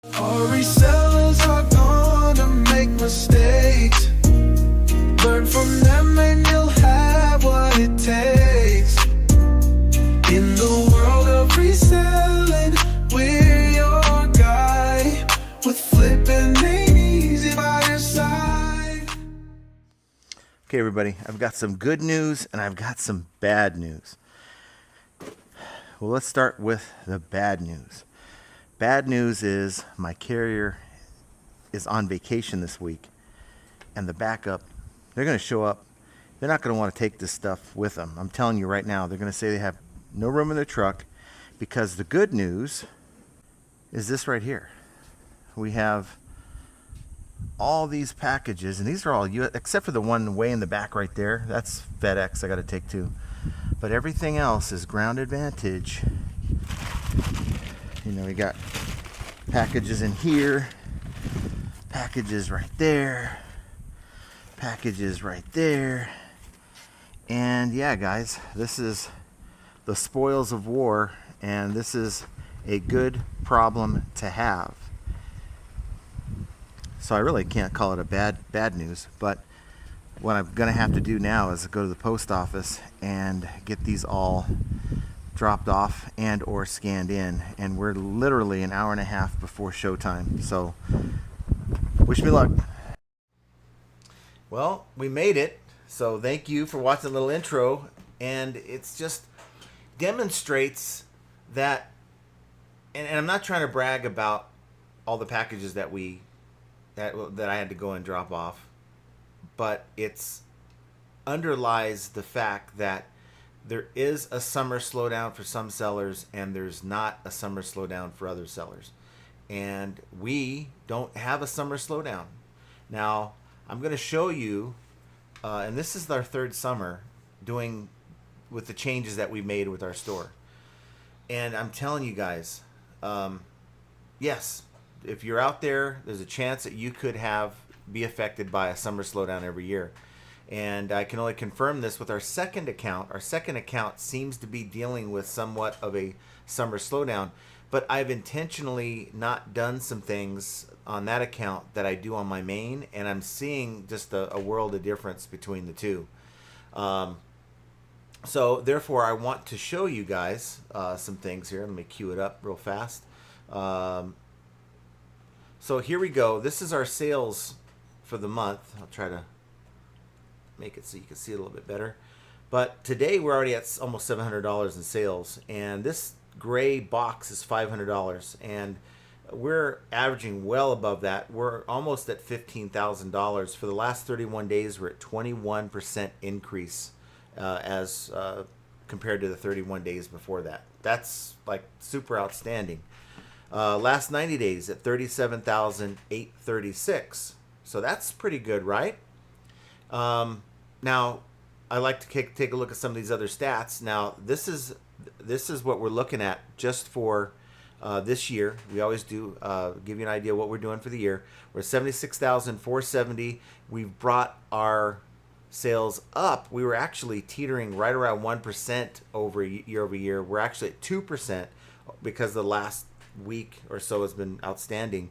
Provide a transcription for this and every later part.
Our resellers are gonna make mistakes. Learn from them and you'll have what it takes. In the world of reselling, we're your guy. With flipping ain't easy by your side. Okay, everybody, I've got some good news and I've got some bad news. Well, let's start with the bad news. Bad news is my carrier is on vacation this week, and the backup, they're going to show up. They're not going to want to take this stuff with them. I'm telling you right now, they're going to say they have no room in their truck, because the good news is this right here. We have all these packages, and these are all US, except for the one way in the back right there. That's FedEx I got to take too. But everything else is Ground Advantage. You know, we got packages in here, packages right there, packages right there. And yeah, guys, this is the spoils of war, and this is a good problem to have. So I really can't call it a bad news, but what I'm going to have to do now is go to the post office and get these all dropped off and or scanned in, and we're literally an hour and a half before showtime, so wish me luck. Well, we made it, so thank you for watching the little intro, and it's just demonstrates that, and I'm not trying to brag about all the packages that I had to go and drop off, but it's underlies the fact that there is a summer slowdown for some sellers, and there's not a summer slowdown for other sellers. And we don't have a summer slowdown. Now, I'm going to show you, and this is our third summer doing with the changes that we made with our store. And I'm telling you guys, yes, if you're out there, there's a chance that you could be affected by a summer slowdown every year. And I can only confirm this with our second account. Our second account seems to be dealing with somewhat of a summer slowdown, but I've intentionally not done some things on that account that I do on my main, and I'm seeing just a world of difference between the two. So therefore, I want to show you guys some things here. Let me cue it up real fast. So here we go. This is our sales for the month. I'll try to make it so you can see it a little bit better. But today we're already at almost $700 in sales, and this gray box is $500, and we're averaging well above that. We're almost at $15,000 for the last 31 days. We're at 21% increase as compared to the 31 days before that. That's like super outstanding. Last 90 days at 37,836. So that's pretty good, right? Now, I like to take a look at some of these other stats. Now, this is what we're looking at just for this year. We always do give you an idea of what we're doing for the year. We're at 76,470. We've brought our sales up. We were actually teetering right around 1% over year. We're actually at 2% because the last week or so has been outstanding.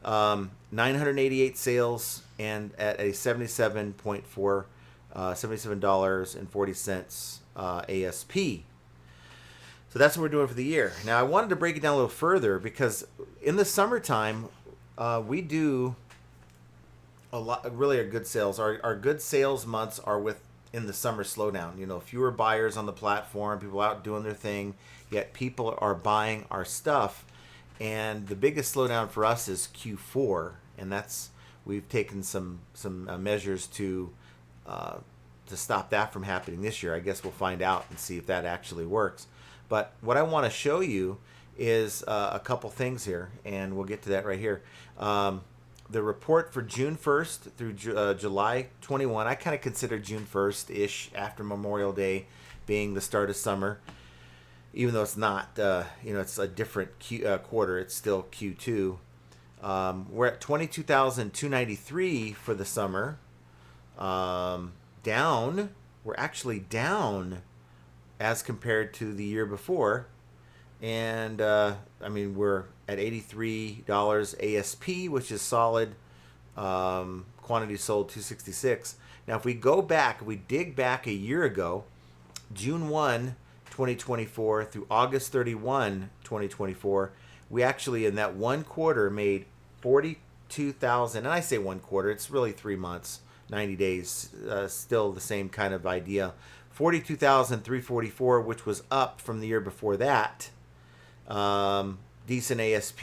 988 sales, and at a $77.40 ASP. So that's what we're doing for the year. Now I wanted to break it down a little further, because in the summertime we do a lot, really are good sales. Our good sales months are in the summer slowdown. You know, fewer buyers on the platform, people out doing their thing, yet people are buying our stuff. And the biggest slowdown for us is Q4, and we've taken some measures to stop that from happening this year. I guess we'll find out and see if that actually works. But what I want to show you is a couple things here, and we'll get to that right here. The report for June 1st through July 21. I kind of consider June 1st-ish, after Memorial Day, being the start of summer. Even though it's not, it's a different quarter, it's still Q2. We're at 22,293 for the summer. Down. We're actually down as compared to the year before. And I mean, we're at $83 ASP, which is solid. Quantity sold 266. Now, if we go back, we dig back a year ago, June 1, 2024 through August 31, 2024, we actually in that one quarter made 42,000. And I say one quarter, it's really 3 months, 90 days, still the same kind of idea. 42,344, which was up from the year before that. Decent ASP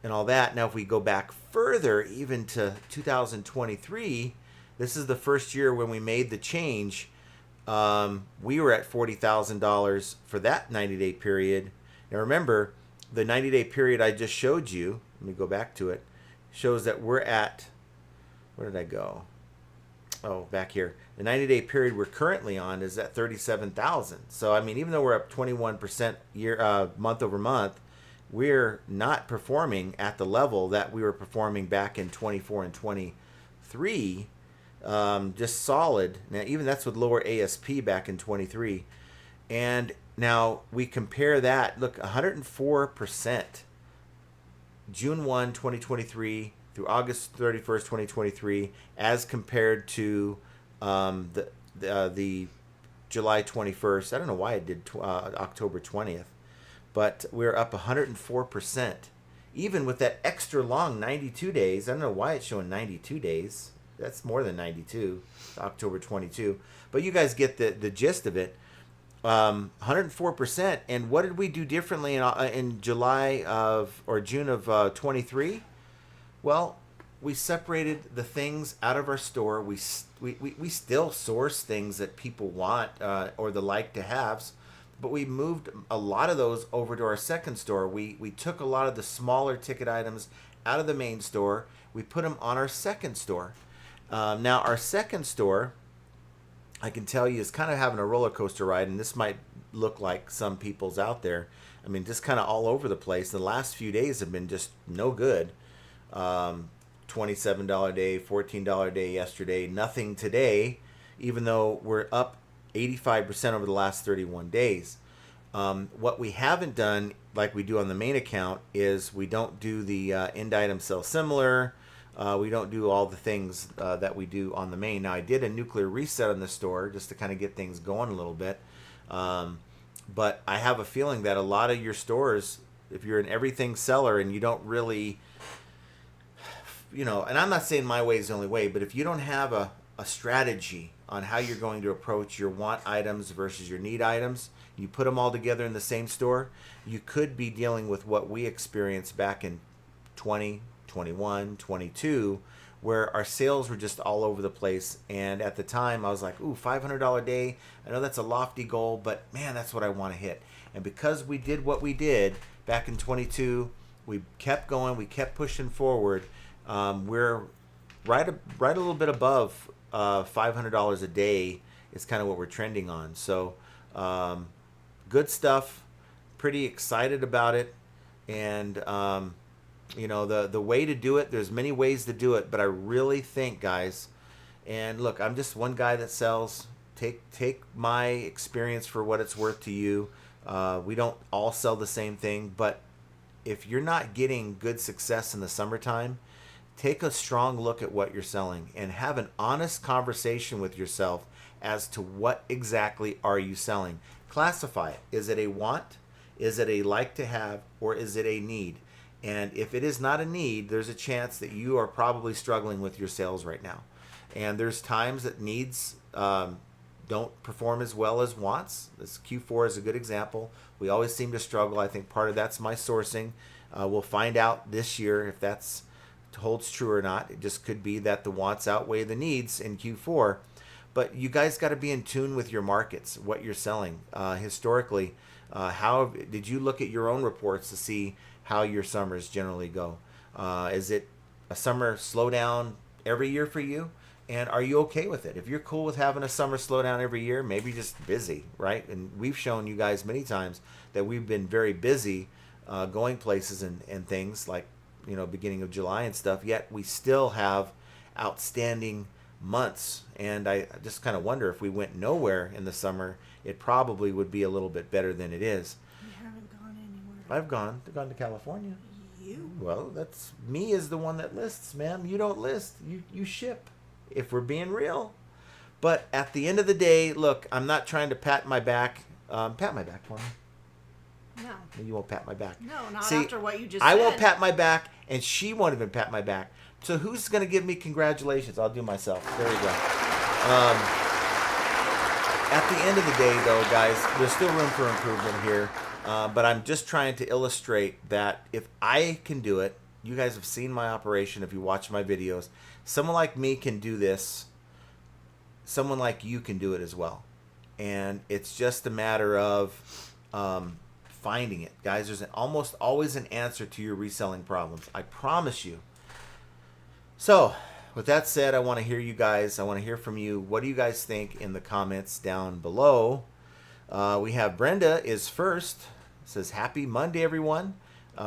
and all that. Now, if we go back further, even to 2023, this is the first year when we made the change. We were at $40,000 for that 90-day period. Now, remember, the 90-day period I just showed you, let me go back to it, shows that we're at, where did I go? Oh, back here. The 90-day period we're currently on is at 37,000. So, I mean, even though we're up 21% year month over month, we're not performing at the level that we were performing back in 24 and 23. Just solid. Now, even that's with lower ASP back in 23. And now we compare that. Look, 104%. June 1, 2023 through August 31st, 2023, as compared to the July 21st. I don't know why it did October 20th, but we're up 104%. Even with that extra long 92 days, I don't know why it's showing 92 days. That's more than 92, October 22. But you guys get the gist of it. 104%. And what did we do differently in July of or June of 23? Well, we separated the things out of our store. We still source things that people want or the like to haves, but we moved a lot of those over to our second store. We took a lot of the smaller ticket items out of the main store. We put them on our second store. Now, our second store, I can tell you, is kind of having a roller coaster ride, and this might look like some people's out there. I mean, just kind of all over the place. The last few days have been just no good. $27 a day, $14 a day yesterday, nothing today, even though we're up 85% over the last 31 days. What we haven't done, like we do on the main account, is we don't do the end item sell similar. We don't do all the things that we do on the main. Now, I did a nuclear reset on the store just to kind of get things going a little bit. But I have a feeling that a lot of your stores, if you're an everything seller and you don't really, and I'm not saying my way is the only way, but if you don't have a strategy on how you're going to approach your want items versus your need items, you put them all together in the same store, you could be dealing with what we experienced back in 20, 21, 22, where our sales were just all over the place. And at the time, I was like, ooh, $500 a day. I know that's a lofty goal, but man, that's what I want to hit. And because we did what we did back in 22, we kept going, we kept pushing forward. We're right a little bit above $500 a day is kind of what we're trending on. So good stuff. Pretty excited about it. And the way to do it, there's many ways to do it, but I really think, guys, and look, I'm just one guy that sells. Take my experience for what it's worth to you. We don't all sell the same thing, but if you're not getting good success in the summertime, take a strong look at what you're selling and have an honest conversation with yourself as to what exactly are you selling. Classify it. Is it a want? Is it a like to have? Or is it a need? And if it is not a need, there's a chance that you are probably struggling with your sales right now. And there's times that needs don't perform as well as wants. This Q4 is a good example. We always seem to struggle. I think part of that's my sourcing. We'll find out this year if that's holds true or not. It just could be that the wants outweigh the needs in Q4. But you guys got to be in tune with your markets, what you're selling. Historically, how did you look at your own reports to see how your summers generally go? Is it a summer slowdown every year for you? And are you okay with it? If you're cool with having a summer slowdown every year, maybe just busy, right? And we've shown you guys many times that we've been very busy going places and things like, beginning of July and stuff, yet we still have outstanding months. And I just kind of wonder if we went nowhere in the summer, it probably would be a little bit better than it is. We haven't gone I've gone to California. You? Well, that's me is the one that lists, ma'am. You don't list. You ship. If we're being real. But at the end of the day, look, I'm not trying to pat my back. Pat my back for me. No. You won't pat my back. No, not See, after what you just I said. won't pat my back, and she won't even pat my back. So who's going to give me congratulations? I'll do myself. There you go. At the end of the day, though, guys, there's still room for improvement here. But I'm just trying to illustrate that if I can do it, you guys have seen my operation if you watch my videos. Someone like me can do this. Someone like you can do it as well. And it's just a matter of finding it. Guys, there's almost always an answer to your reselling problems. I promise you. So, with that said, I want to hear you guys. I want to hear from you. What do you guys think in the comments down below? We have Brenda is first. Says, happy Monday, everyone.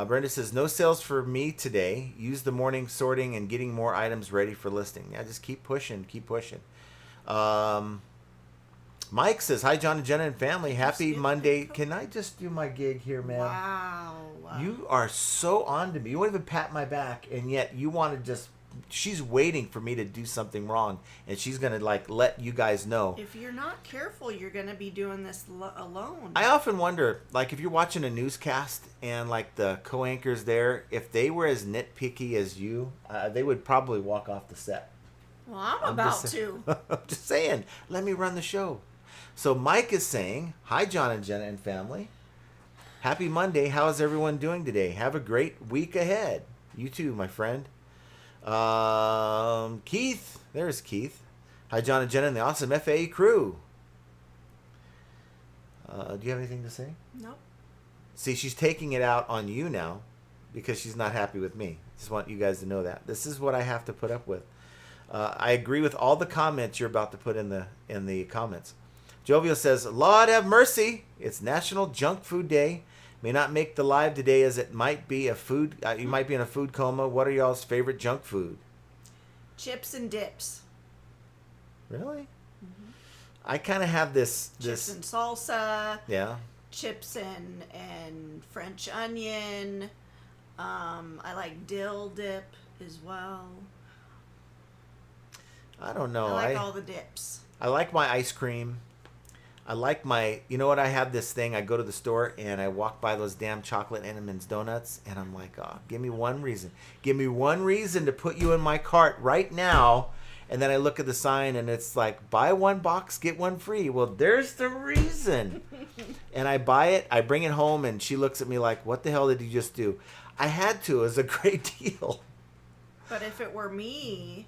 Brenda says, no sales for me today. Use the morning sorting and getting more items ready for listing. Yeah, just keep pushing, keep pushing. Mike says, hi, John and Jenna and family. Happy Monday. Can I just do my gig here, man? Wow. You are so on to me. You won't even pat my back, and yet you want to just... She's waiting for me to do something wrong, and she's going to, like, let you guys know. If you're not careful, you're going to be doing this alone. I often wonder, like, if you're watching a newscast and, like, the co-anchors there, if they were as nitpicky as you, they would probably walk off the set. Well, I'm about to. I'm just saying, let me run the show. So Mike is saying, hi, John and Jenna and family. Happy Monday. How is everyone doing today? Have a great week ahead. You too, my friend. Keith. There's Keith. Hi, John and Jenna and the awesome FAA crew. Do you have anything to say? Nope. See, she's taking it out on you now because she's not happy with me. Just want you guys to know that. This is what I have to put up with. I agree with all the comments you're about to put in the comments. Jovial says, Lord have mercy. It's National Junk Food Day. May not make the live today as it might be a food. You might be in a food coma. What are y'all's favorite junk food? Chips and dips. Really? Mm-hmm. I kind of have this. Chips and salsa. Yeah. Chips and French onion. I like dill dip as well. I don't know. I like all the dips. I like my ice cream. I like my, you know what, I have this thing, I go to the store and I walk by those damn chocolate M&M's donuts and I'm like, oh, give me one reason. Give me one reason to put you in my cart right now. And then I look at the sign and it's like, buy one box, get one free. Well, there's the reason. And I buy it, I bring it home and she looks at me like, what the hell did you just do? I had to, it was a great deal. But if it were me,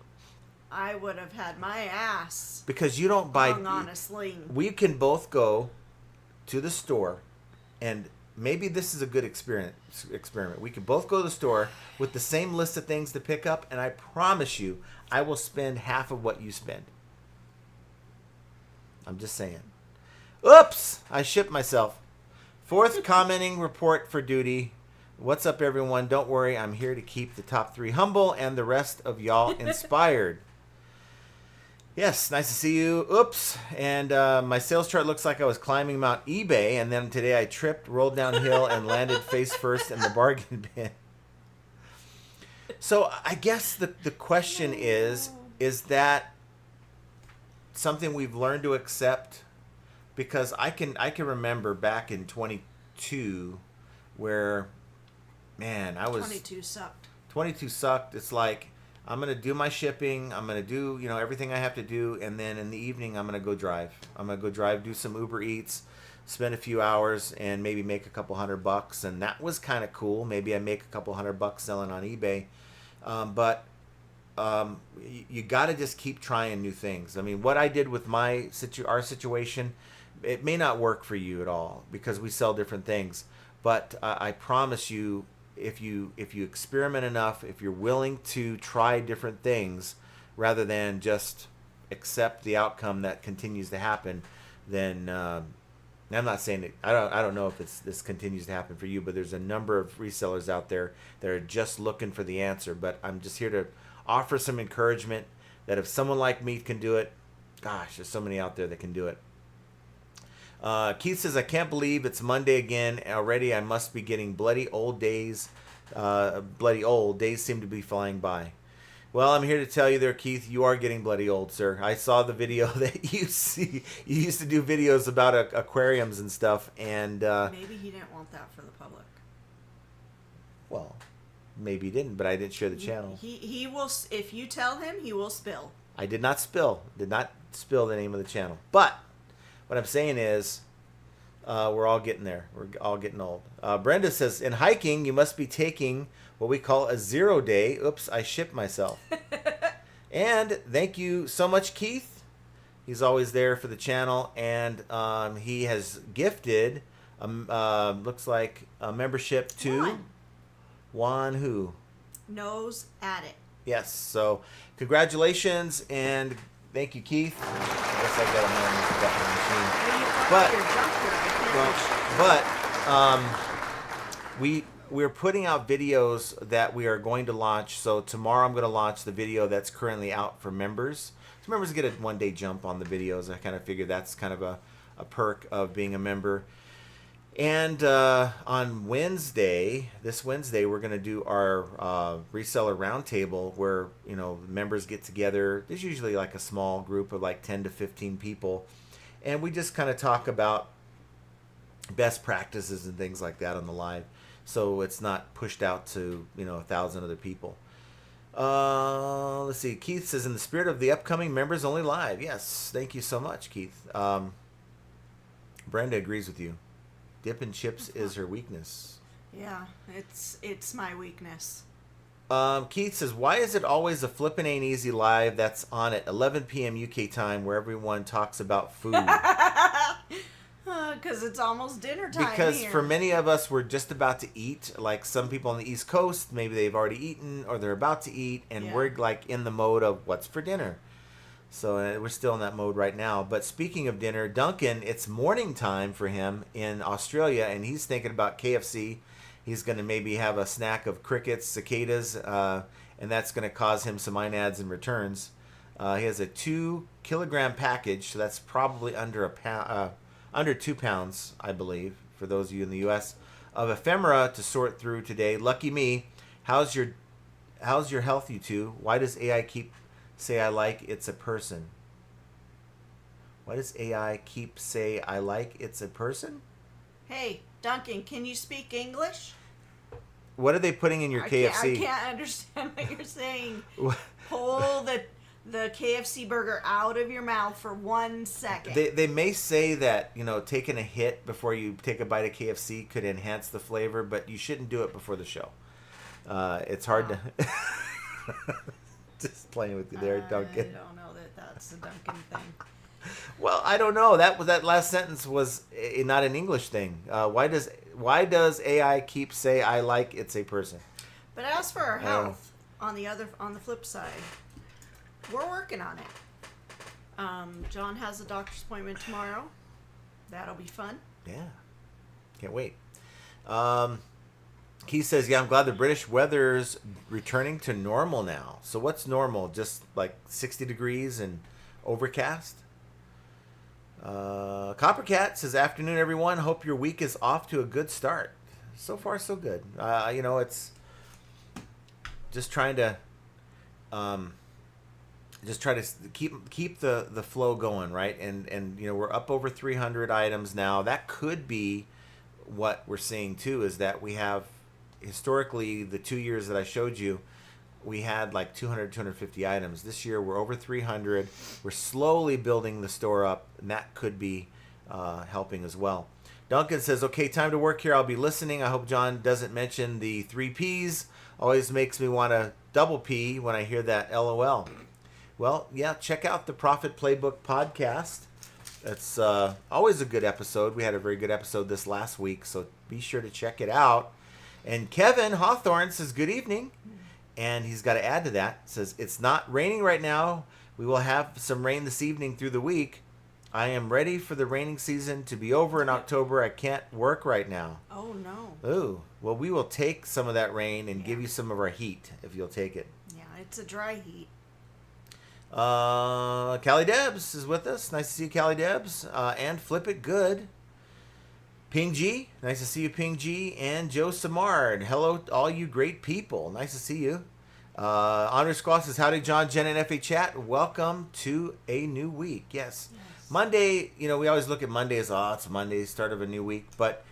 I would have had my ass because you don't buy hung on a sling. We can both go to the store, and maybe this is a good experiment. We can both go to the store with the same list of things to pick up, and I promise you, I will spend half of what you spend. I'm just saying. Oops! I shipped myself. Fourth commenting report for duty. What's up, everyone? Don't worry, I'm here to keep the top 3 humble and the rest of y'all inspired. Yes, nice to see you. Oops. And my sales chart looks like I was climbing Mount eBay, and then today I tripped, rolled downhill, and landed face first in the bargain bin. So I guess the question is that something we've learned to accept? Because I can remember back in 22 where, man, I was... 22 sucked. 22 sucked. It's like, I'm going to do my shipping. I'm going to do, everything I have to do. And then in the evening, I'm going to go drive. I'm going to go drive, do some Uber Eats, spend a few hours, and maybe make a couple $100. And that was kind of cool. Maybe I make a couple $100 selling on eBay. But you got to just keep trying new things. I mean, what I did with our situation, it may not work for you at all because we sell different things. But I promise you, if you experiment enough, if you're willing to try different things rather than just accept the outcome that continues to happen, then I'm not saying that I don't know if this continues to happen for you, but there's a number of resellers out there that are just looking for the answer. But I'm just here to offer some encouragement that if someone like me can do it, gosh, there's so many out there that can do it. Keith says, I can't believe it's Monday again. Already I must be getting bloody old days. Bloody old. Days seem to be flying by. Well, I'm here to tell you there, Keith, you are getting bloody old, sir. I saw the video that you see. You used to do videos about aquariums and stuff. And maybe he didn't want that for the public. well, maybe he didn't, but I didn't share the channel. He will, if you tell him, he will spill. I did not spill. Did not spill the name of the channel. But what I'm saying is, we're all getting there. We're all getting old. Brenda says, in hiking, you must be taking what we call a 0 day. Oops, I shipped myself. And thank you so much, Keith. He's always there for the channel. And he has gifted, looks like, a membership to Juan who? Nose at it. Yes. So congratulations and thank you, Keith. I guess I got a man machine. We're putting out videos that we are going to launch. So tomorrow I'm going to launch the video that's currently out for members. So members get a 1-day jump on the videos. I kind of figure that's kind of a perk of being a member. And on Wednesday, this Wednesday, we're going to do our reseller roundtable where, you know, members get together. There's usually like a small group of like 10 to 15 people. And we just kind of talk about best practices and things like that on the live. So it's not pushed out to, you know, 1,000 other people. Let's see. Keith says, in the spirit of the upcoming members only live. Yes. Thank you so much, Keith. Brenda agrees with you. Dipping chips is her weakness. Yeah, it's my weakness. Keith says, why is it always a flippin' ain't easy live that's on at 11 p.m. UK time where everyone talks about food? Because it's almost dinner time Because here. for many of us, we're just about to eat. Like some people on the East Coast, maybe they've already eaten or they're about to eat. And we're like in the mode of what's for dinner. So we're still in that mode right now. But speaking of dinner, Duncan, it's morning time for him in Australia, and he's thinking about KFC. He's going to maybe have a snack of crickets, cicadas, and that's going to cause him some inads and returns. He has a 2-kilogram package, so that's probably under under 2 pounds, I believe, for those of you in the U.S., of ephemera to sort through today. Lucky me. How's your health, you two? Why does AI keep say I like it's a person? Why does AI keep say I like it's a person? Hey, Duncan, can you speak English? What are they putting in your KFC? I can't understand what you're saying. Pull the KFC burger out of your mouth for 1 second. They may say that, you know, taking a hit before you take a bite of KFC could enhance the flavor, but you shouldn't do it before the show. It's hard to... Just playing with you there, Duncan. I don't know that that's a Duncan thing. Well, I don't know. That last sentence was not an English thing. Why does AI keep say I like it's a person? But as for our health, on the flip side, we're working on it. John has a doctor's appointment tomorrow. That'll be fun. Yeah, can't wait. He says, yeah, I'm glad the British weather's returning to normal now. So what's normal? Just like 60 degrees and overcast? Coppercat says, afternoon, everyone. Hope your week is off to a good start. So far, so good. You know, it's just trying to keep the flow going, right? And you know, we're up over 300 items now. That could be what we're seeing too, is that we have historically the 2 years that I showed you, we had like 200, 250 items. This year we're over 300. We're slowly building the store up, and that could be helping as well. Duncan says, okay, time to work here. I'll be listening. I hope John doesn't mention the 3 Ps. Always makes me want to double P when I hear that LOL. Well, yeah, check out the Profit Playbook podcast. It's always a good episode. We had a very good episode this last week, so be sure to check it out. And Kevin Hawthorne says, good evening. And he's got to add to that. Says, it's not raining right now. We will have some rain this evening through the week. I am ready for the raining season to be over in October. I can't work right now. Oh, no. Ooh. Well, we will take some of that rain and give you some of our heat if you'll take it. Yeah, it's a dry heat. Callie Debs is with us. Nice to see you, Callie Debs. And Flip It Good. Ping G. Nice to see you, Ping G. And Joe Samard. Hello, all you great people. Nice to see you. Andre Squaw says, howdy, John, Jen, and FA Chat. Welcome to a new week. Yes. Monday, we always look at Monday as, it's Monday, start of a new week. But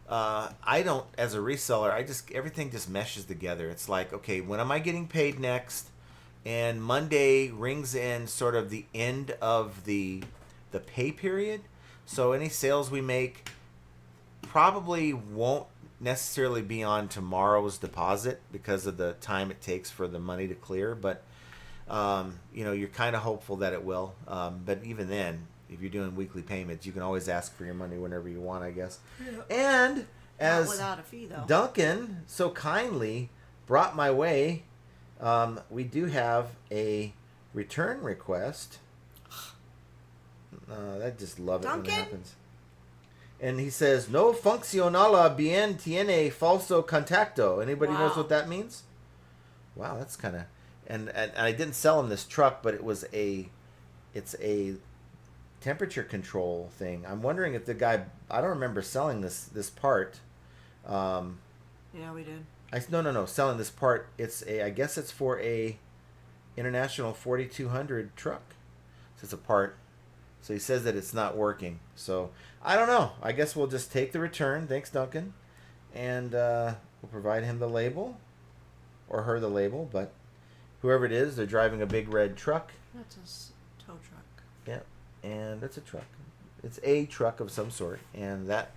I don't, as a reseller, everything just meshes together. It's like, okay, when am I getting paid next? And Monday rings in sort of the end of the pay period. So any sales we make probably won't necessarily be on tomorrow's deposit because of the time it takes for the money to clear. But, you're kind of hopeful that it will. But even then, if you're doing weekly payments, you can always ask for your money whenever you want, I guess. Yeah. And as not without a fee, though. Duncan so kindly brought my way, we do have a return request. I just love it when it happens. And he says, no funcionala bien tiene falso contacto. Anybody knows what that means? Wow, that's kind of... And I didn't sell him this truck, but it's a temperature control thing. I'm wondering if the guy... I don't remember selling this part. Yeah, we did. No, selling this part. I guess it's for a International 4200 truck. So it's a part. So he says that it's not working. So I don't know. I guess we'll just take the return. Thanks, Duncan. And we'll provide him the label. Or her the label. But whoever it is, they're driving a big red truck. That's a tow truck. Yeah. And it's a truck. It's a truck of some sort. And that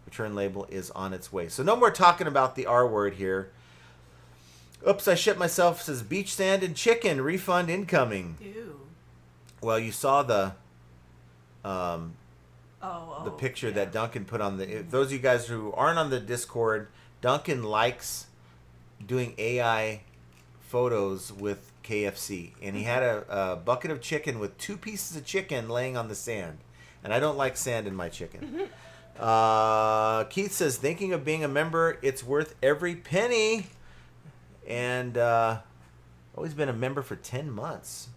return label is on its way. So no more talking about the R word here. Oops, I shit myself. Says beach sand and chicken. Refund incoming. Ew. Well, you saw the picture yeah. that Duncan put on the... Those of you guys who aren't on the Discord, Duncan likes doing AI photos with KFC. And he had a bucket of chicken with 2 pieces of chicken laying on the sand. And I don't like sand in my chicken. Keith says, thinking of being a member, it's worth every penny. And always been a member for 10 months.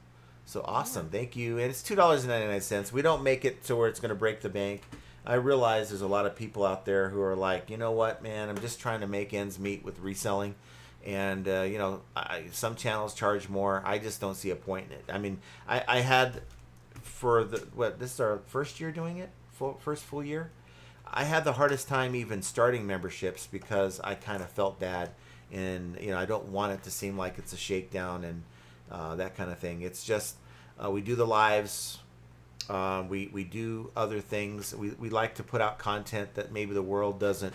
So awesome. Thank you. And it's $2.99. We don't make it to where it's going to break the bank. I realize there's a lot of people out there who are like, you know what, man, I'm just trying to make ends meet with reselling. And, some channels charge more. I just don't see a point in it. I mean, I had this is our first year doing it? First full year? I had the hardest time even starting memberships because I kind of felt bad. And, I don't want it to seem like it's a shakedown and that kind of thing. It's just we do the lives. We do other things. We like to put out content that maybe the world doesn't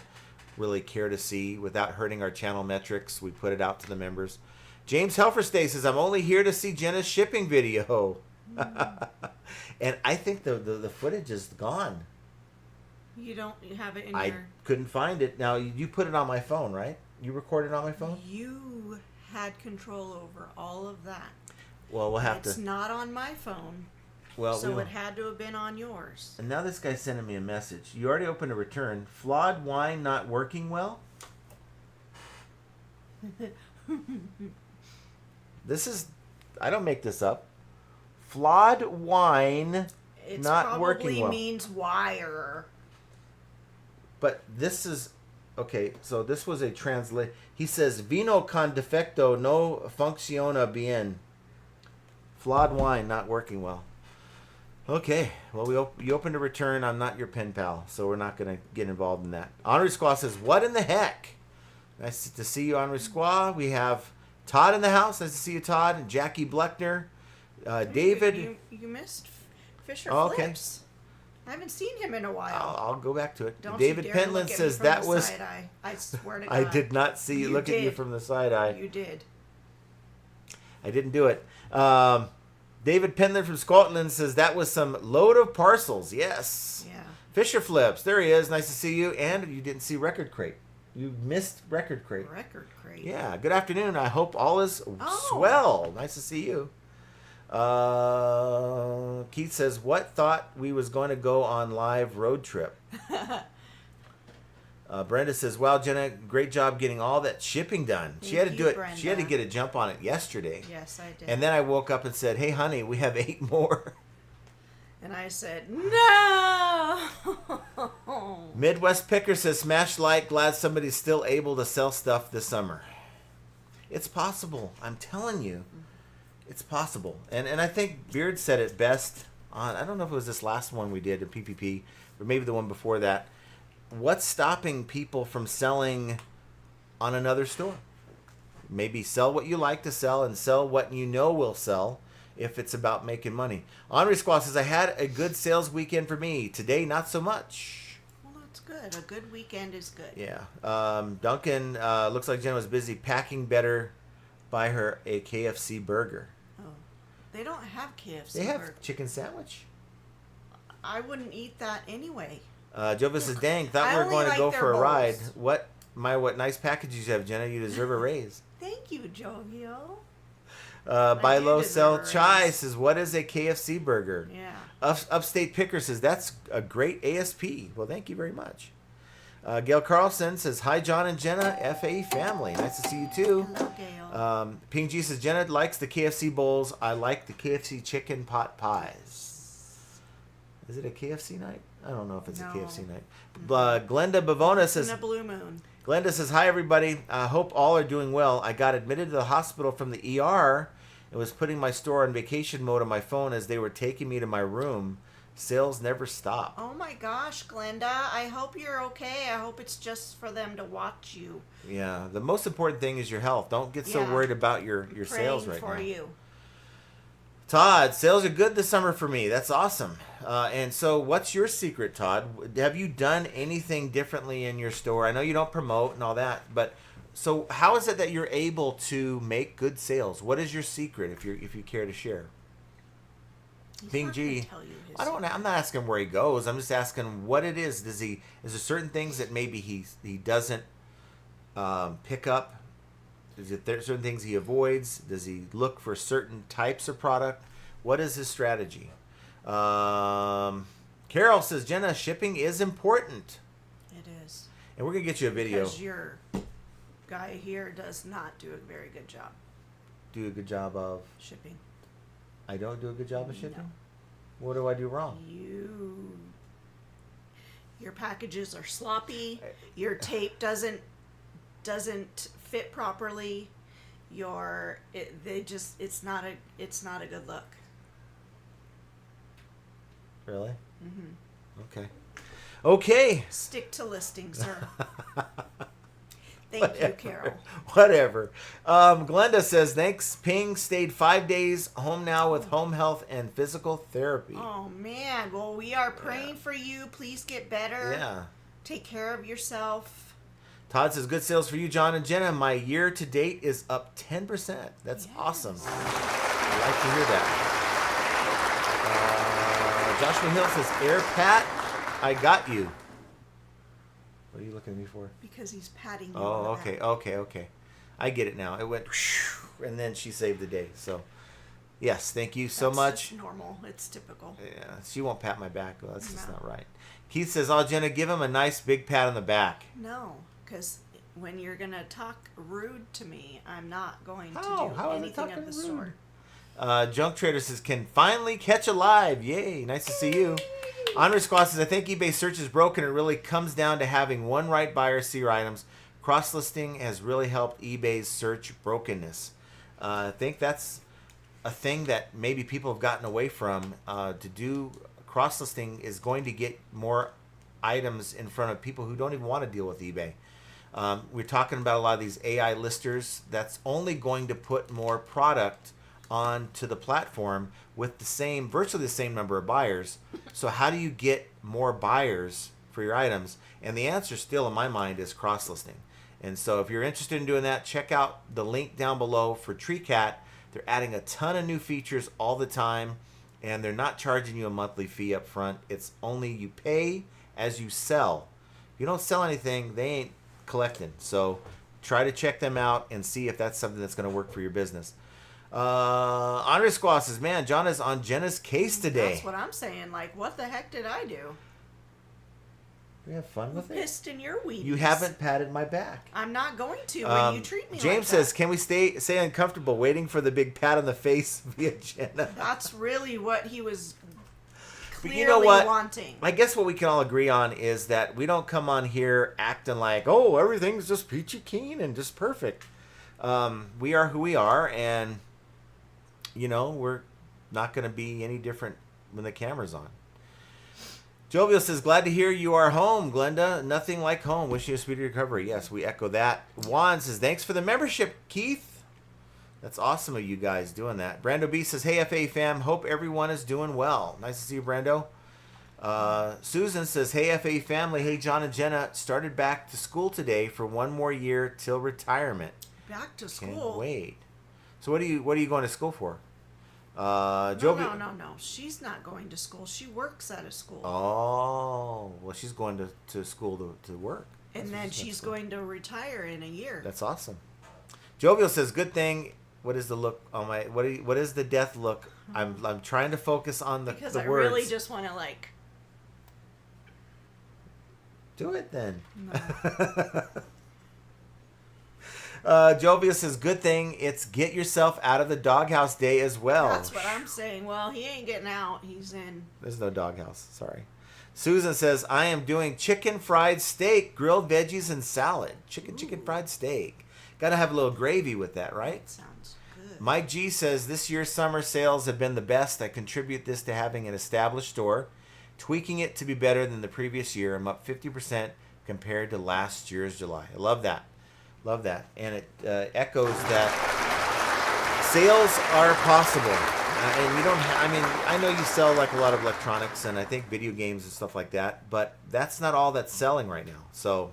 really care to see without hurting our channel metrics. We put it out to the members. James Helferstay says, I'm only here to see Jenna's shipping video. And I think the footage is gone. You have it in I couldn't find it. Now, you put it on my phone, right? You recorded on my phone? You had control over all of that. Well, we'll have to... It's not on my phone. Well, so it had to have been on yours. And now this guy's sending me a message. You already opened a return. Flawed wine not working well? This is... I don't make this up. Flawed wine not working well. It probably means wire. But this is... Okay, so this was a translate. He says, vino con defecto no funciona bien. Flawed wine not working well. Okay, well, you opened a return. I'm not your pen pal, so we're not going to get involved in that. Henri Squaw says, what in the heck? Nice to see you, Henri Squaw. We have Todd in the house. Nice to see you, Todd. And Jackie Bleckner. David. You missed Fisher Flips. I haven't seen him in a while. I'll go back to it. Don't David you dare Pentland look at says me from that the was... Side eye. I swear to God. I did not see you look at you from the side eye. You did. I didn't do it. David Penland from Scotland says that was some load of parcels. Yes. Yeah. Fisher Flips. There he is. Nice to see you. And you didn't see Record Crate. You missed Record Crate. Record Crate. Yeah. Good afternoon. I hope all is swell. Nice to see you. Keith says, what thought we was going to go on live road trip? Brenda says, "Wow, Jenna, great job getting all that shipping done." She had to do it. Brenda. She had to get a jump on it yesterday. Yes, I did. And then I woke up and said, "Hey, honey, we have 8 more." And I said, no! Midwest Picker says, "Smash like, glad somebody's still able to sell stuff this summer." It's possible. I'm telling you, it's possible. And I think Beard said it best on, I don't know if it was this last one we did, a PPP, or maybe the one before that. What's stopping people from selling on another store? Maybe sell what you like to sell and sell what you know will sell if it's about making money. Henri Squaw says, "I had a good sales weekend for me. Today, not so much." Well, that's good. A good weekend is good. Yeah. Duncan, looks like Jen was busy packing better. Buy her a KFC burger. Oh, they don't have KFC They have burger. chicken sandwich. I wouldn't eat that anyway. Jovis says, "Dang, thought I we were only going to like go their for a bowls. ride. What nice packages you have, Jenna. You deserve a raise." Thank you, Jovio. Buy do low, deserve sell a raise. chai says, "What is a KFC burger?" Yeah. Upstate Picker says, "That's a great ASP." Well, thank you very much. Gail Carlson says, "Hi, John and Jenna, FAE family. Nice to see you too." Hello, Gail. Ping G says, "Jenna likes the KFC bowls. I like the KFC chicken pot pies." Is it a KFC night? I don't know if it's No. a KFC night. Glenda Bavona In says, a blue moon. Glenda says, "Hi, everybody. I hope all are doing well. I got admitted to the hospital from the ER and was putting my store on vacation mode on my phone as they were taking me to my room. Sales never stop." Oh my gosh, Glenda. I hope you're okay. I hope it's just for them to watch you. Yeah, the most important thing is your health. Don't get so Yeah. worried about your Praying sales right for now. you. Todd, sales are good this summer for me. That's awesome. And so what's your secret, Todd? Have you done anything differently in your store? I know you don't promote and all that, but so how is it that you're able to make good sales? What is your secret if you care to share? He's Bing not gonna G. tell you his I'm not asking where he goes. I'm just asking what it is. Is there certain things that maybe he doesn't pick up? Is it there certain things he avoids? Does he look for certain types of product? What is his strategy? Carol says, "Jenna, shipping is important." It is. And we're going to get you a video. Because your guy here does not do a very good job Do a good job of... shipping. I don't do a good job of shipping? No. What do I do wrong? Your packages are sloppy. Your tape doesn't fit properly. It's not a good look. Really? Okay. Okay. Stick to listing, sir. Thank you, Carol. Whatever. Glenda says, "Thanks, Ping. Stayed 5 days home now with home health and physical therapy." Oh man, well we are praying for you. Please get better. Yeah. Take care of yourself. Todd says, "Good sales for you, John and Jenna. My year to date is up 10%. That's Yes. awesome. I like to hear that." Joshua Hill says, "Air Pat, I got you." What are you looking at me for? Because he's patting you. Oh, on the okay, back. okay. I get it now. It went, and then she saved the day. So, yes, thank you so That's much. just normal. It's typical. Yeah, she won't pat my back. Well, that's just No. not right. Keith says, "Oh, Jenna, give him a nice big pat on the back." No, because when you're gonna talk rude to me, I'm not going to How? do How is it anything talking of the rude? sort. Junk Trader says, "Can finally catch a live. Yay, nice to see you." Honor Squad says, "I think eBay search is broken. It really comes down to having one right buyer see your items. Cross-listing has really helped eBay's search brokenness." I think that's a thing that maybe people have gotten away from. To do cross-listing is going to get more items in front of people who don't even want to deal with eBay. We're talking about a lot of these AI listers. That's only going to put more product onto the platform with virtually the same number of buyers. So how do you get more buyers for your items? And the answer still in my mind is cross-listing. And so if you're interested in doing that, check out the link down below for TreeCat. They're adding a ton of new features all the time, and they're not charging you a monthly fee up front. It's only you pay as you sell. If you don't sell anything, they ain't collecting. So try to check them out and see if that's something that's going to work for your business. Andre Squaw says, "Man, John is on Jenna's case today." That's what I'm saying. Like, what the heck did I do? We have fun with it. Pissed in your weeds. You haven't patted my back. I'm not going to when you treat me James like says, that. can we stay uncomfortable waiting for the big pat on the face via Jenna? That's really what he was But clearly you know what? wanting. I guess what we can all agree on is that we don't come on here acting like, oh, everything's just peachy keen and just perfect. We are who we are, and, we're not going to be any different when the camera's on. Jovial says, glad to hear you are home, Glenda. Nothing like home. Wishing you a speedy recovery. Yes, we echo that. Juan says, thanks for the membership, Keith. That's awesome of you guys doing that. Brando B says, hey, FA fam. Hope everyone is doing well. Nice to see you, Brando. Susan says, hey, FA family. Hey, John and Jenna. Started back to school today for one more year till retirement. Back to school? Can't wait. So what are you going to school for? No. She's not going to school. She works at a school. Oh, well, she's going to school to work. And then she's going to retire in a year. That's awesome. Jovial says, good thing. What is the look on my, what is the death look? I'm trying to focus on the because the I words. really just want to Do it then. No. Jovial says, good thing it's get yourself out of the doghouse day as well. That's what I'm saying. Well, he ain't getting out. He's in. There's no doghouse. Sorry. Susan says, I am doing chicken fried steak, grilled veggies, and salad. Chicken fried steak. Got to have a little gravy with that, right? That sounds good. Mike G says, this year's summer sales have been the best. I contribute this to having an established store, tweaking it to be better than the previous year. I'm up 50% compared to last year's July. I love that. Love that. And it echoes that sales are possible. And you don't I know you sell like a lot of electronics and I think video games and stuff like that, but that's not all that's selling right now. So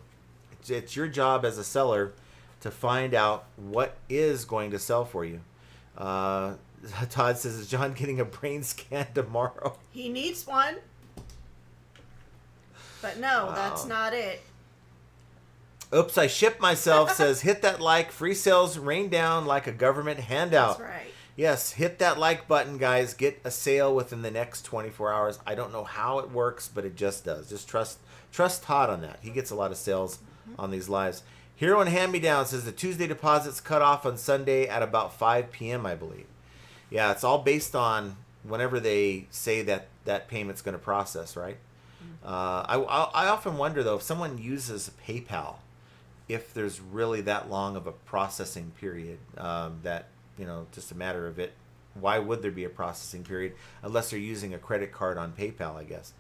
it's your job as a seller to find out what is going to sell for you. Todd says, is John getting a brain scan tomorrow? He needs one. But no, that's not it. Oops, I shipped myself, says, hit that like. Free sales rain down like a government handout. That's right. Yes, hit that like button, guys. Get a sale within the next 24 hours. I don't know how it works, but it just does. Just trust Todd on that. He gets a lot of sales on these lives. Hero and Hand Me Down says the Tuesday deposits cut off on Sunday at about 5 p.m., I believe. Yeah, it's all based on whenever they say that payment's going to process, right? I often wonder, though, if someone uses PayPal, if there's really that long of a processing period, that, just a matter of it. Why would there be a processing period unless they're using a credit card on PayPal, I guess?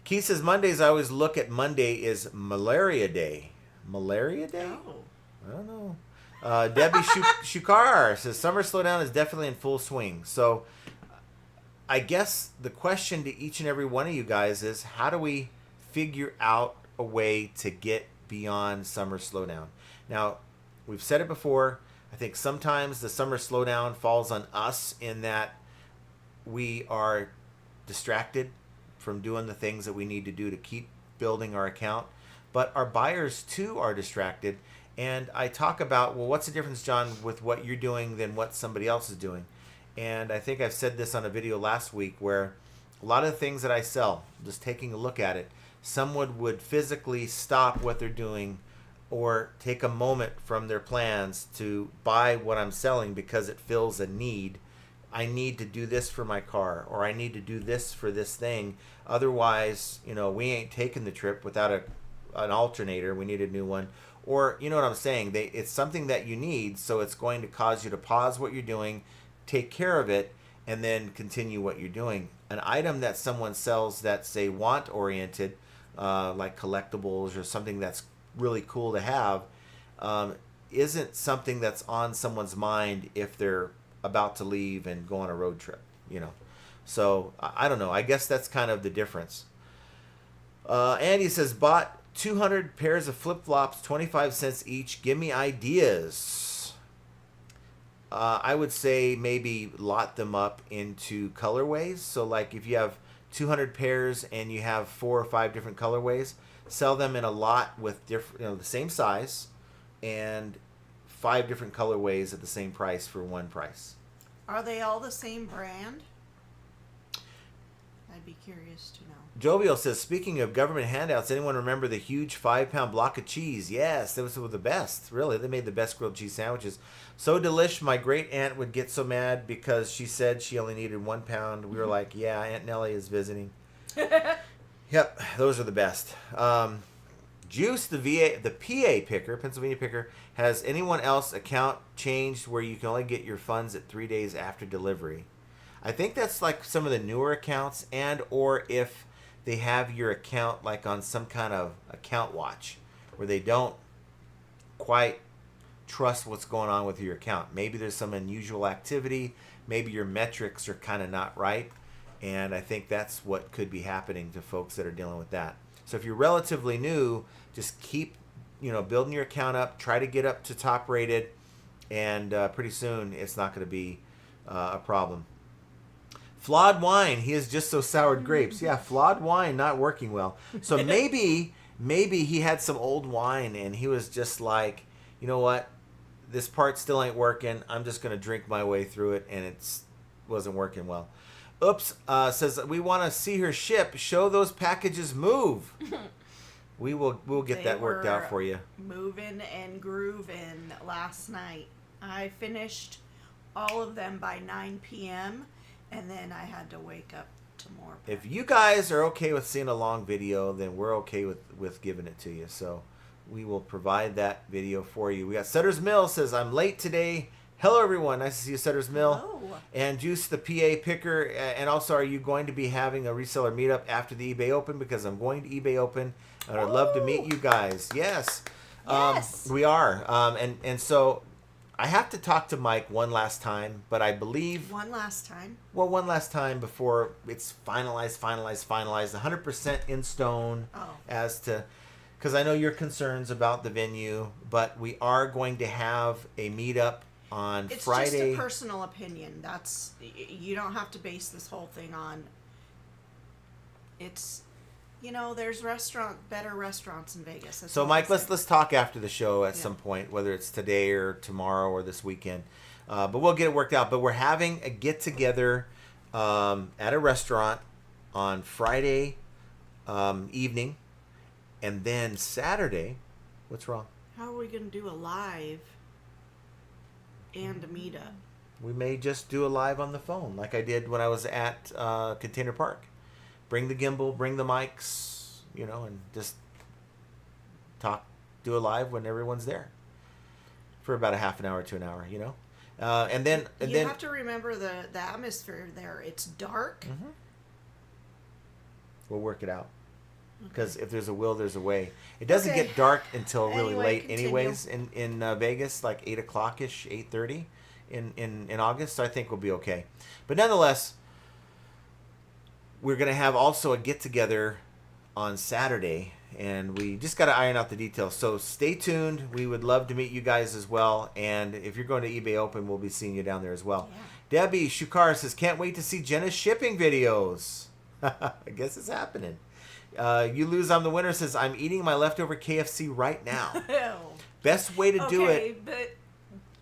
Keith says, Mondays, I always look at Monday is Malaria Day. Malaria Day? Oh. I don't know. Debbie Shukar says, summer slowdown is definitely in full swing. So I guess the question to each and every one of you guys is, how do we figure out a way to get beyond summer slowdown? Now, we've said it before. I think sometimes the summer slowdown falls on us in that we are distracted from doing the things that we need to do to keep building our account. But our buyers, too, are distracted. And I talk about, well, what's the difference, John, with what you're doing than what somebody else is doing? And I think I've said this on a video last week where a lot of the things that I sell, just taking a look at it, someone would physically stop what they're doing or take a moment from their plans to buy what I'm selling because it fills a need. I need to do this for my car, or I need to do this for this thing. Otherwise, we ain't taking the trip without an alternator. We need a new one. Or, you know what I'm saying? It's something that you need, so it's going to cause you to pause what you're doing, take care of it, and then continue what you're doing. An item that someone sells that's, say, want-oriented, like collectibles or something that's really cool to have, isn't something that's on someone's mind if they're about to leave and go on a road trip, So, I don't know. I guess that's kind of the difference. Andy says, bought 200 pairs of flip-flops, 25 cents each. Give me ideas. I would say maybe lot them up into colorways. So, like, if you have 200 pairs and you have 4 or 5 different colorways, sell them in a lot with different, the same size and 5 different colorways at the same price for one price. Are they all the same brand? I'd be curious to know. Jovial says, speaking of government handouts, anyone remember the huge 5-pound block of cheese? Yes, those were the best. Really, they made the best grilled cheese sandwiches. So delish, my great aunt would get so mad because she said she only needed 1 pound. We were like, yeah, Aunt Nellie is visiting. Yep, those are the best. Juice, the PA picker, Pennsylvania picker, has anyone else account changed where you can only get your funds at 3 days after delivery? I think that's like some of the newer accounts, and or if they have your account like on some kind of account watch where they don't quite trust what's going on with your account. Maybe there's some unusual activity. Maybe your metrics are kind of not right. And I think that's what could be happening to folks that are dealing with that. So if you're relatively new, just keep, building your account up. Try to get up to top rated, and pretty soon it's not going to be a problem. Flawed wine. He is just so soured grapes. Yeah, flawed wine not working well. So maybe he had some old wine and he was just like, you know what? This part still ain't working. I'm just going to drink my way through it, and it wasn't working well. Oops says, we want to see her ship. Show those packages move. We'll get that worked out for you. Moving and grooving last night. I finished all of them by 9 p.m. and then I had to wake up to more. If you guys are okay with seeing a long video, then we're okay with giving it to you. So we will provide that video for you. We got Sutter's Mill says, I'm late today. Hello, everyone. Nice to see you, Sutter's Mill. Hello. And Juice, the PA picker. And also, are you going to be having a reseller meetup after the eBay Open? Because I'm going to eBay Open, and I'd love to meet you guys. Yes. Yes. We are. And so I have to talk to Mike one last time, but I believe... One last time? Well, one last time before it's finalized, 100% in stone as to... Because I know your concerns about the venue, but we are going to have a meetup on Friday. It's just a personal opinion. That's, you don't have to base this whole thing on. It's, there's better restaurants in Vegas. That's so Mike, let's talk after the show at some point, whether it's today or tomorrow or this weekend. But we'll get it worked out. But we're having a get together at a restaurant on Friday evening, and then Saturday. What's wrong? How are we going to do a live and a meetup? We may just do a live on the phone like I did when I was at Container Park. Bring the gimbal, bring the mics, and just do a live when everyone's there for about a half an hour to an hour, and then you have to remember the atmosphere there. It's dark. Mm-hmm. We'll work it out. Because if there's a will, there's a way. It doesn't get dark until really late anyways in Vegas, like 8 o'clock-ish, 8:30 in August. So I think we'll be okay. But nonetheless, we're going to have also a get-together on Saturday, and we just got to iron out the details. So stay tuned. We would love to meet you guys as well. And if you're going to eBay Open, we'll be seeing you down there as well. Yeah. Debbie Shukar says, can't wait to see Jenna's shipping videos. I guess it's happening. You lose, I'm the winner says, I'm eating my leftover KFC right now. Best way to do it. But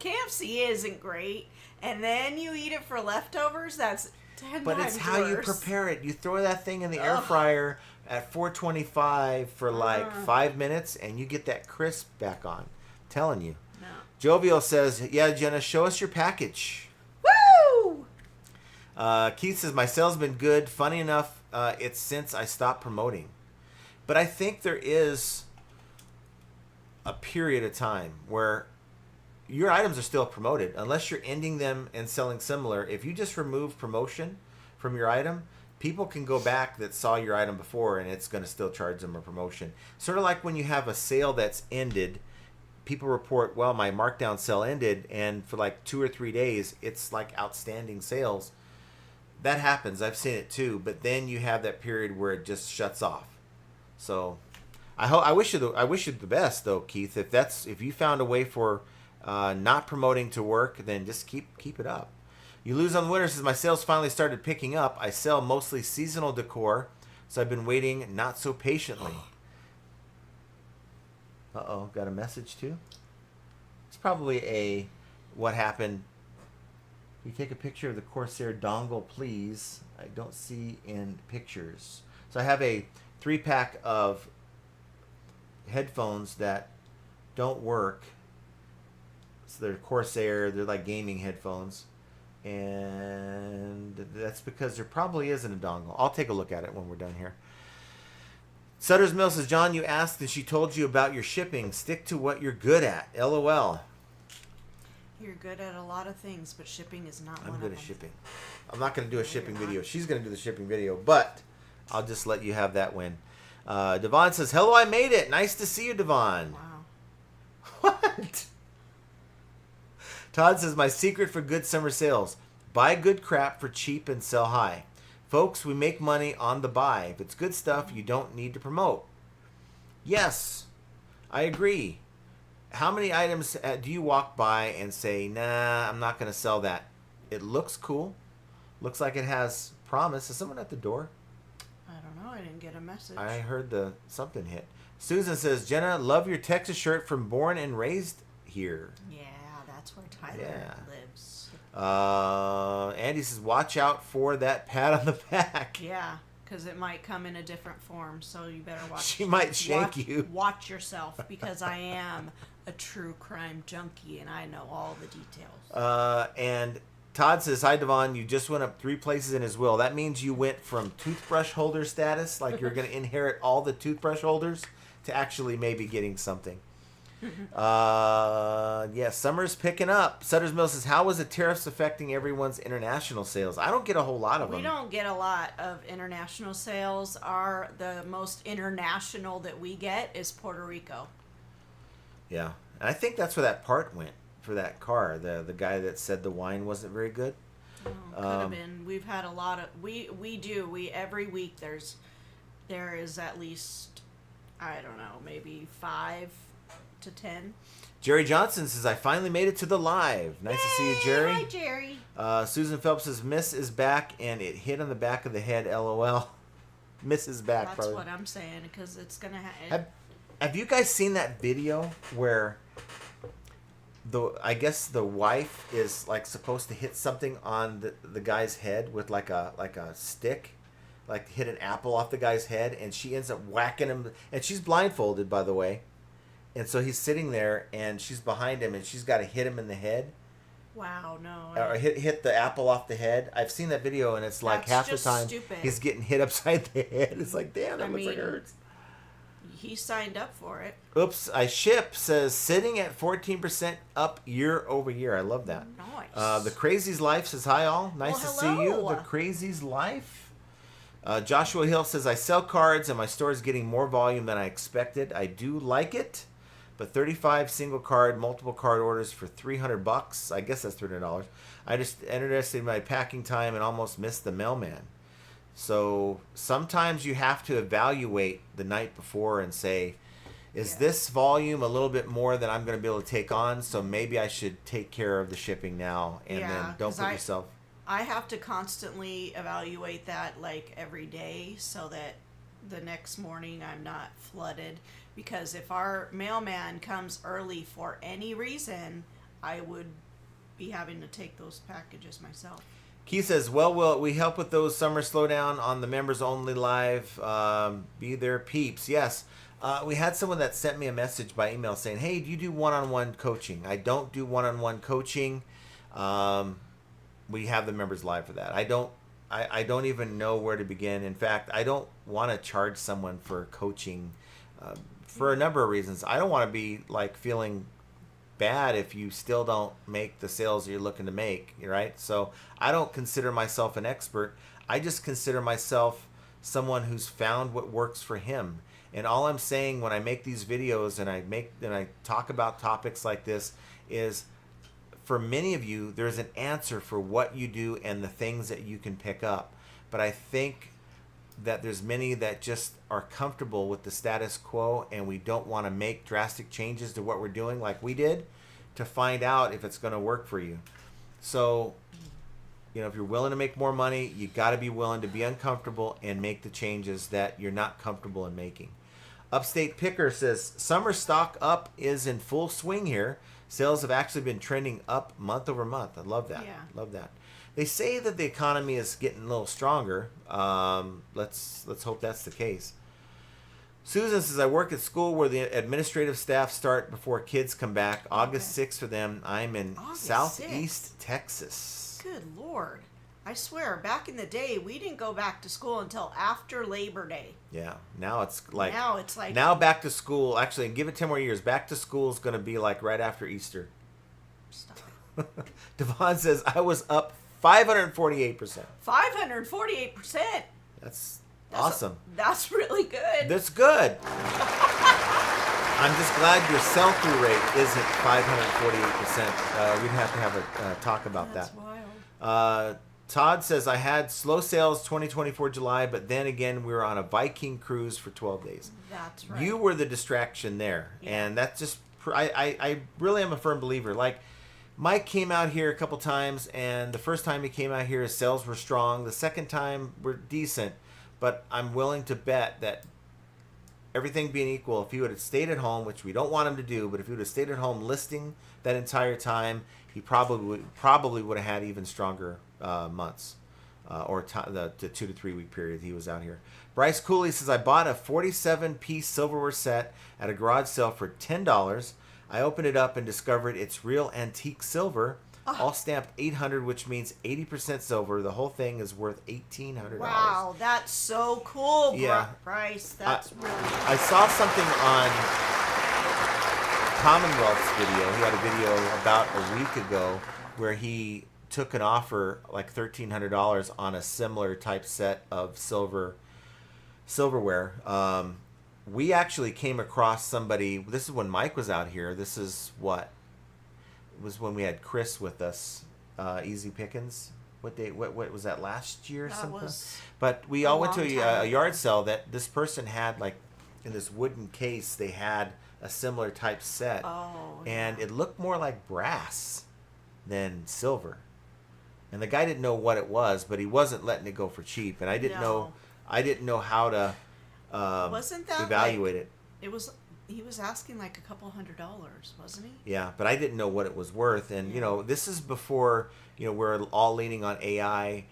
KFC isn't great, and then you eat it for leftovers. That's 10 But times it's how you prepare it. You throw that thing in the air fryer at 425 for like 5 minutes, and you get that crisp back on. I'm telling you. No. Jovial says, yeah, Jenna, show us your package. Woo! Keith says, my sales been good. Funny enough, it's since I stopped promoting. But I think there is a period of time where your items are still promoted. Unless you're ending them and selling similar. If you just remove promotion from your item, people can go back that saw your item before and it's going to still charge them a promotion. Sort of like when you have a sale that's ended, people report, well, my markdown sale ended, and for like 2 or 3 days, it's like outstanding sales. That happens. I've seen it too. But then you have that period where it just shuts off. So I wish you the best though, Keith. If you found a way for not promoting to work, then just keep it up. You lose on the winner says, my sales finally started picking up. I sell mostly seasonal decor, so I've been waiting not so patiently. Uh-oh, got a message too? It's probably a what happened Can you take a picture of the Corsair dongle, please? I don't see in pictures. So I have a 3-pack of headphones that don't work. So they're Corsair. They're like gaming headphones. And that's because there probably isn't a dongle. I'll take a look at it when we're done here. Sutter's Mill says, John, you asked and she told you about your shipping. Stick to what you're good at. LOL. You're good at a lot of things, but shipping is not one of them. I'm good at shipping. I'm not going to do a shipping video. She's going to do the shipping video, but I'll just let you have that win. Devon says, hello, I made it. Nice to see you, Devon. Wow. What? Todd says, my secret for good summer sales. Buy good crap for cheap and sell high. Folks, we make money on the buy. If it's good stuff, you don't need to promote. Yes, I agree. How many items do you walk by and say, nah, I'm not going to sell that? It looks cool. Looks like it has promise. Is someone at the door? I don't know. I didn't get a message. I heard something hit. Susan says, Jenna, love your Texas shirt from Born and Raised Here. Yeah, that's where Tyler lives. Andy says, watch out for that pat on the back. Yeah, because it might come in a different form, so you better watch. She might shank you. Watch yourself, because I am a true crime junkie, and I know all the details. And Todd says, hi, Devon, you just went up 3 places in his will. That means you went from toothbrush holder status, like you're going to inherit all the toothbrush holders, to actually maybe getting something. Yes, summer's picking up. Sutter's Mill says, how is the tariffs affecting everyone's international sales? I don't get a whole lot of them. We don't get a lot of international sales. The most international that we get is Puerto Rico. Yeah, and I think that's where that part went for that car. The guy that said the wine wasn't very good. Oh, could have been. We've had a lot of every week there is at least, I don't know, maybe 5 to 10. Jerry Johnson says, I finally made it to the live. Nice to see you, Jerry. Hi, Jerry. Susan Phelps says, Miss is back, and it hit on the back of the head, LOL. Miss is back, That's probably. what I'm saying, because it's going to Have you guys seen that video where I guess the wife is like supposed to hit something on the guy's head with like a stick, like hit an apple off the guy's head, and she ends up whacking him, and she's blindfolded, by the way. And so he's sitting there, and she's behind him, and she's got to hit him in the head. Wow, no. Or hit the apple off the head. I've seen that video, and it's like half the time stupid. he's getting hit upside the head. It's like, damn, that looks like it hurts. He signed up for it. Oops, I ship says sitting at 14% up year over year. I love that. Nice. The Crazy's Life says, hi all. Nice to see you. hello. The Crazy's Life. Joshua Hill says, I sell cards and my store is getting more volume than I expected. I do like it. But 35 single card, multiple card orders for $300. I guess that's $300. I just underestimated my packing time and almost missed the mailman. So sometimes you have to evaluate the night before and say, is this volume a little bit more than I'm going to be able to take on? So maybe I should take care of the shipping now, and then don't put yourself. I have to constantly evaluate that like every day so that the next morning I'm not flooded. Because if our mailman comes early for any reason, I would be having to take those packages myself. Keith says, well, we help with those summer slowdown on the members only live. Be there, peeps. Yes. We had someone that sent me a message by email saying, hey, do you do one-on-one coaching? I don't do one-on-one coaching. We have the members live for that. I don't even know where to begin. In fact, I don't want to charge someone for coaching for a number of reasons. I don't want to be like feeling bad if you still don't make the sales you're looking to make, right? So I don't consider myself an expert. I just consider myself someone who's found what works for him. And all I'm saying when I make these videos and I talk about topics like this is, for many of you, there's an answer for what you do and the things that you can pick up. But I think that there's many that just are comfortable with the status quo, and we don't want to make drastic changes to what we're doing like we did to find out if it's going to work for you. So, if you're willing to make more money, you got to be willing to be uncomfortable and make the changes that you're not comfortable in making. Upstate Picker says, summer stock up is in full swing here. Sales have actually been trending up month over month. I love that. Yeah. Love that. They say that the economy is getting a little stronger. Let's hope that's the case. Susan says, I work at school where the administrative staff start before kids come back. August 6th for them. I'm in August Southeast 6th. Texas. Good Lord. I swear, back in the day, we didn't go back to school until after Labor Day. Yeah. Now it's like Now back to school. Actually, give it 10 more years. Back to school is going to be like right after Easter. Stop. Devon says, I was up 548%. 548%. That's awesome. That's really good. That's good. I'm just glad your sell-through rate isn't 548%. We'd have to have a talk about That's that. wild. Todd says, I had slow sales 2024 July, but then again, we were on a Viking cruise for 12 days. That's right. You were the distraction there. Yeah. And that's just, I really am a firm believer. Like, Mike came out here a couple times, and the first time he came out here, his sales were strong. The second time were decent, but I'm willing to bet that everything being equal, if he would have stayed at home, which we don't want him to do, but if he would have stayed at home listing that entire time, he probably would have had even stronger months, or the 2 to 3 week period he was out here. Bryce Cooley says, I bought a 47-piece silverware set at a garage sale for $10. I opened it up and discovered it's real antique silver, all stamped 800, which means 80% silver. The whole thing is worth $1,800. Wow, that's so cool, Yeah. Bryce. That's really I saw something on Commonwealth's video. He had a video about a week ago where he took an offer like $1,300 on a similar type set of silverware. We actually came across somebody. This is when Mike was out here. This is what it was when we had Chris with us. Easy Pickens. What day? What was that? Last year or That something? was But we a all went to long time a ago. yard sale that this person had, like in this wooden case. They had a similar type set, and it looked more like brass than silver. And the guy didn't know what it was, but he wasn't letting it go for cheap. And I didn't know how to Wasn't that evaluate it. It was. He was asking like a couple $100, wasn't he? Yeah, but I didn't know what it was worth. And you know, this is before we're all leaning on AI.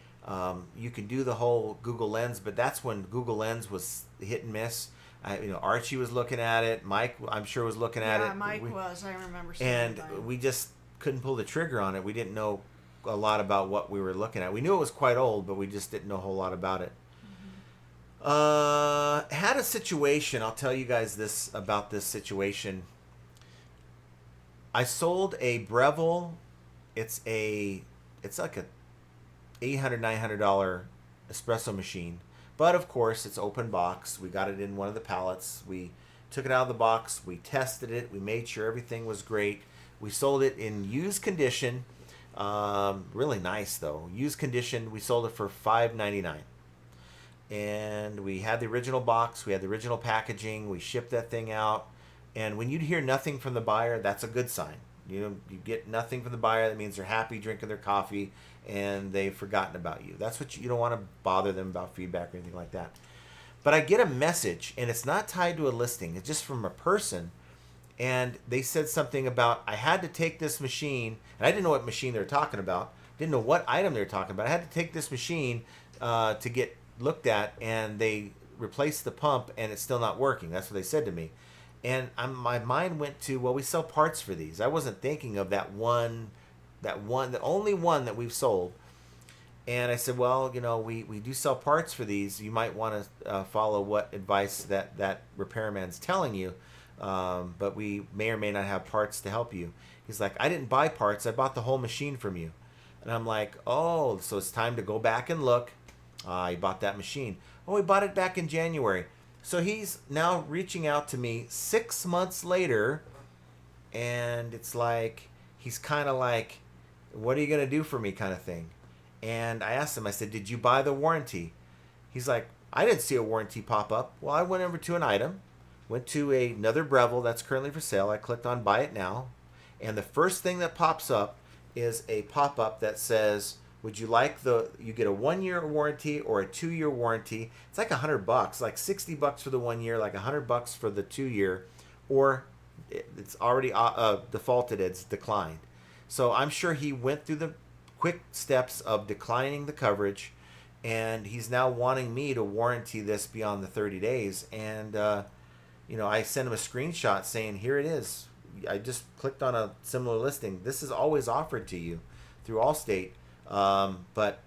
You can do the whole Google Lens, but that's when Google Lens was hit and miss. Archie was looking at it. Mike, I'm sure, was looking at it. Yeah, Mike was. I remember seeing And it. we just couldn't pull the trigger on it. We didn't know a lot about what we were looking at. We knew it was quite old, but we just didn't know a whole lot about it. Had a situation. I'll tell you guys this about this situation. I sold a Breville. It's like a $800, $900 espresso machine. But of course, it's open box. We got it in one of the pallets. We took it out of the box. We tested it. We made sure everything was great. We sold it in used condition. Really nice though. Used condition. We sold it for $5.99. And we had the original box. We had the original packaging. We shipped that thing out. And when you hear nothing from the buyer, that's a good sign. You get nothing from the buyer. That means they're happy drinking their coffee and they've forgotten about you. That's what you don't want to bother them about feedback or anything like that. But I get a message, and it's not tied to a listing. It's just from a person. And they said something about, I had to take this machine, and I didn't know what machine they were talking about. Didn't know what item they were talking about. I had to take this machine to get looked at, and they replaced the pump, and it's still not working. That's what they said to me. And my mind went to, well, we sell parts for these. I wasn't thinking of the only one that we've sold. And I said, well, we do sell parts for these. You might want to follow what advice that repairman's telling you. But we may or may not have parts to help you. He's like, I didn't buy parts. I bought the whole machine from you. And I'm like, oh, so it's time to go back and look. He bought that machine. Oh, he bought it back in January. So he's now reaching out to me 6 months later. And it's like, he's kind of like, what are you going to do for me kind of thing. And I asked him, I said, did you buy the warranty? He's like, I didn't see a warranty pop up. Well, I went over to an item, went to another Breville that's currently for sale. I clicked on buy it now. And the first thing that pops up is a pop-up that says, would you like you get a 1-year warranty or a 2-year warranty? It's like $100, like $60 for the 1 year, like $100 for the 2 year, or it's already defaulted. It's declined. So I'm sure he went through the quick steps of declining the coverage, and he's now wanting me to warranty this beyond the 30 days. And I sent him a screenshot saying, here it is. I just clicked on a similar listing. This is always offered to you through Allstate, but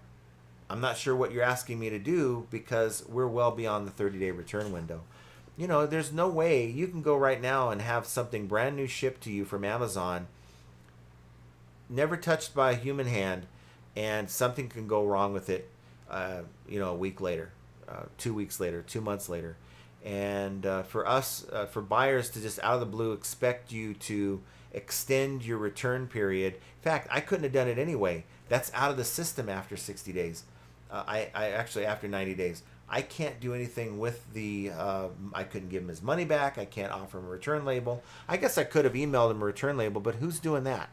I'm not sure what you're asking me to do because we're well beyond the 30-day return window. There's no way you can go right now and have something brand new shipped to you from Amazon, never touched by a human hand, and something can go wrong with it, a week later, 2 weeks later, 2 months later. And for us, for buyers to just out of the blue expect you to extend your return period. In fact, I couldn't have done it anyway. That's out of the system after 60 days. I actually, after 90 days. I can't do anything with I couldn't give him his money back. I can't offer him a return label. I guess I could have emailed him a return label, but who's doing that?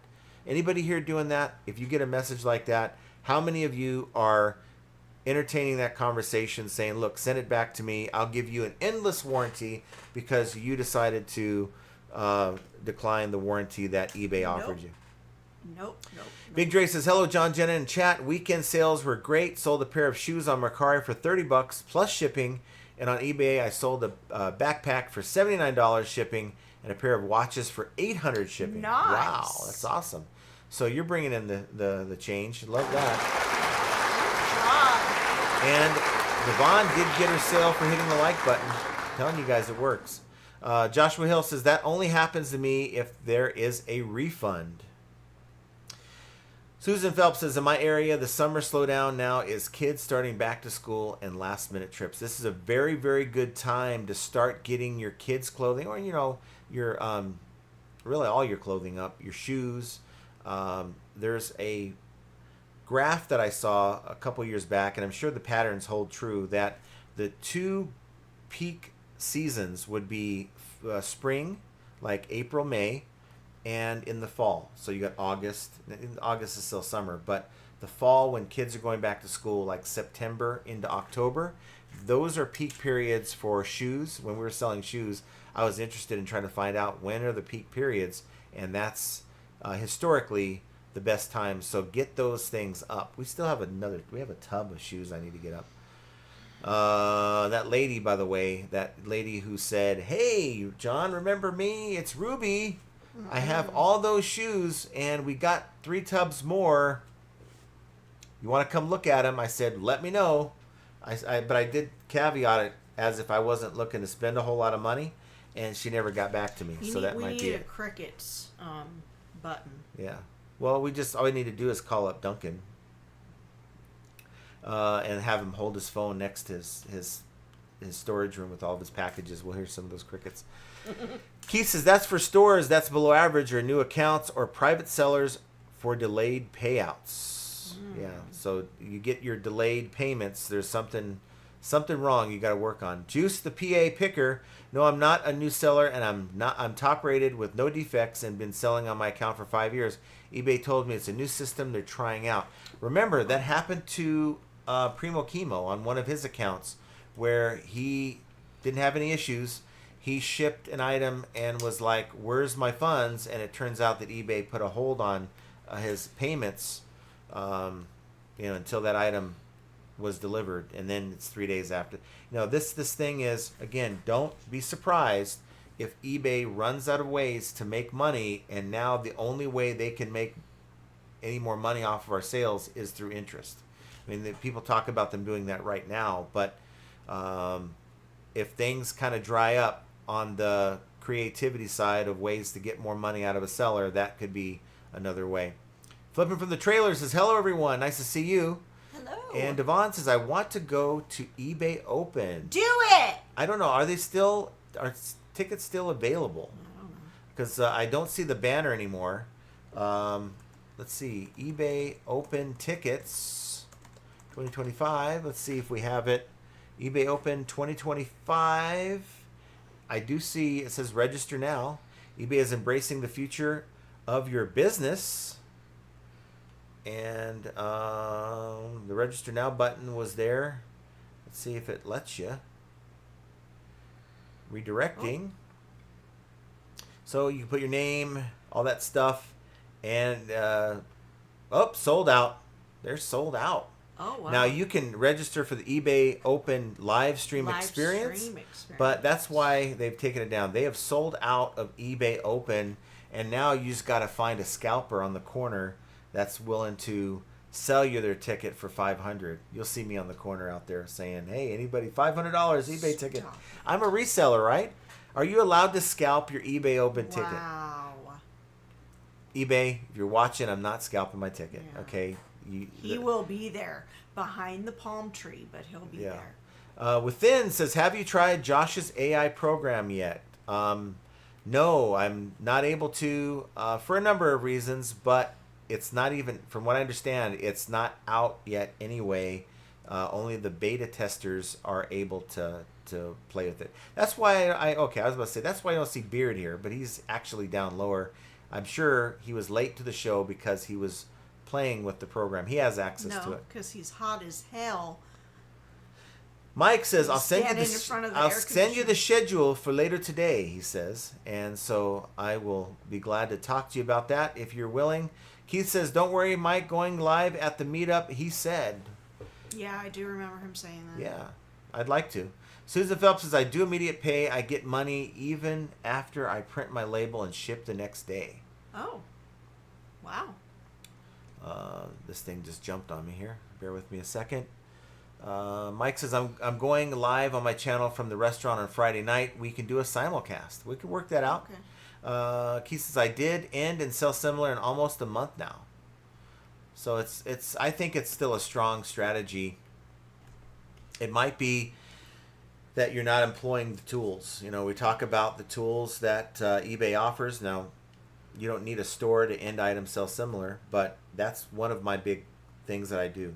Anybody here doing that? If you get a message like that, how many of you are entertaining that conversation saying, look, send it back to me. I'll give you an endless warranty because you decided to decline the warranty that eBay offered you? Nope. Big Dre says, hello, John, Jenna, and chat. Weekend sales were great. Sold a pair of shoes on Mercari for $30 plus shipping. And on eBay, I sold a backpack for $79 shipping and a pair of watches for $800 shipping. Nice. Wow, that's awesome. So you're bringing in the change. Love that. And Devon did get her sale for hitting the like button. I'm telling you guys, it works. Joshua Hill says, that only happens to me if there is a refund. Susan Phelps says, in my area, the summer slowdown now is kids starting back to school and last minute trips. This is a very, very good time to start getting your kids' clothing, or, your really all your clothing up, your shoes. There's a graph that I saw a couple years back, and I'm sure the patterns hold true, that the two peak seasons would be spring, like April, May, and in the fall. So you got August. August is still summer, but the fall, when kids are going back to school, like September into October, those are peak periods for shoes. When we were selling shoes, I was interested in trying to find out when are the peak periods, and that's historically the best time. So get those things up. We still have we have a tub of shoes I need to get up. That lady, by the way, who said, hey, John, remember me? It's Ruby. I have all those shoes, and we got 3 tubs more. You want to come look at them? I said, let me know. But I did caveat it as if I wasn't looking to spend a whole lot of money, and she never got back to me. We need a crickets button. Yeah. Well, all we need to do is call up Duncan and have him hold his phone next to his storage room with all of his packages. We'll hear some of those crickets. Keith says, that's for stores that's below average or new accounts or private sellers for delayed payouts. Yeah, so you get your delayed payments. There's something wrong you got to work on. Juice the PA picker. No, I'm not a new seller, and I'm top rated with no defects and been selling on my account for 5 years. eBay told me it's a new system they're trying out. Remember, that happened to Primo Chemo on one of his accounts where he didn't have any issues. He shipped an item and was like, where's my funds? And it turns out that eBay put a hold on his payments until that item was delivered, and then it's 3 days after. This thing is, again, don't be surprised if eBay runs out of ways to make money, and now the only way they can make any more money off of our sales is through interest. I mean, people talk about them doing that right now, but if things kind of dry up on the creativity side of ways to get more money out of a seller, that could be another way. Flipping from the trailer says, hello, everyone. Nice to see you. Hello. And Devon says, I want to go to eBay Open. Do it! I don't know. Are tickets still available? I don't know. Because I don't see the banner anymore. Let's see. eBay Open tickets 2025. Let's see if we have it. eBay Open 2025. I do see it says register now. eBay is embracing the future of your business. And the register now button was there. Let's see if it lets you. Redirecting. So you can put your name, all that stuff, and sold out. They're sold out. Oh, wow. Now you can register for the eBay Open live stream experience, but that's why they've taken it down. They have sold out of eBay Open, and now you just got to find a scalper on the corner that's willing to sell you their ticket for $500. You'll see me on the corner out there saying, "Hey, anybody, $500 eBay ticket." I'm a reseller, right? Are you allowed to scalp your eBay Open ticket? Wow. eBay, if you're watching, I'm not scalping my ticket. Yeah. Okay. He will be there behind the palm tree, but he'll be there. Within says, have you tried Josh's AI program yet? No, I'm not able to for a number of reasons, but it's not even, from what I understand, it's not out yet anyway. Only the beta testers are able to play with it. That's why I was about to say, that's why I don't see Beard here, but he's actually down lower. I'm sure he was late to the show because he was playing with the program. He has access to No, it. because he's hot as hell. Mike says, He's I'll send you the schedule for later today, he says. And so I will be glad to talk to you about that if you're willing. Keith says, don't worry, Mike, going live at the meetup, he said. Yeah, I do remember him saying that. Yeah, I'd like to. Susan Phelps says, I do immediate pay. I get money even after I print my label and ship the next day. Oh, wow. This thing just jumped on me here. Bear with me a second. Mike says, I'm going live on my channel from the restaurant on Friday night. We can do a simulcast. We can work that out. Okay. Keith says, I did end and sell similar in almost a month now. So it's I think it's still a strong strategy. It might be that you're not employing the tools. You know, we talk about the tools that eBay offers. Now, you don't need a store to end item sell similar, but that's one of my big things that I do.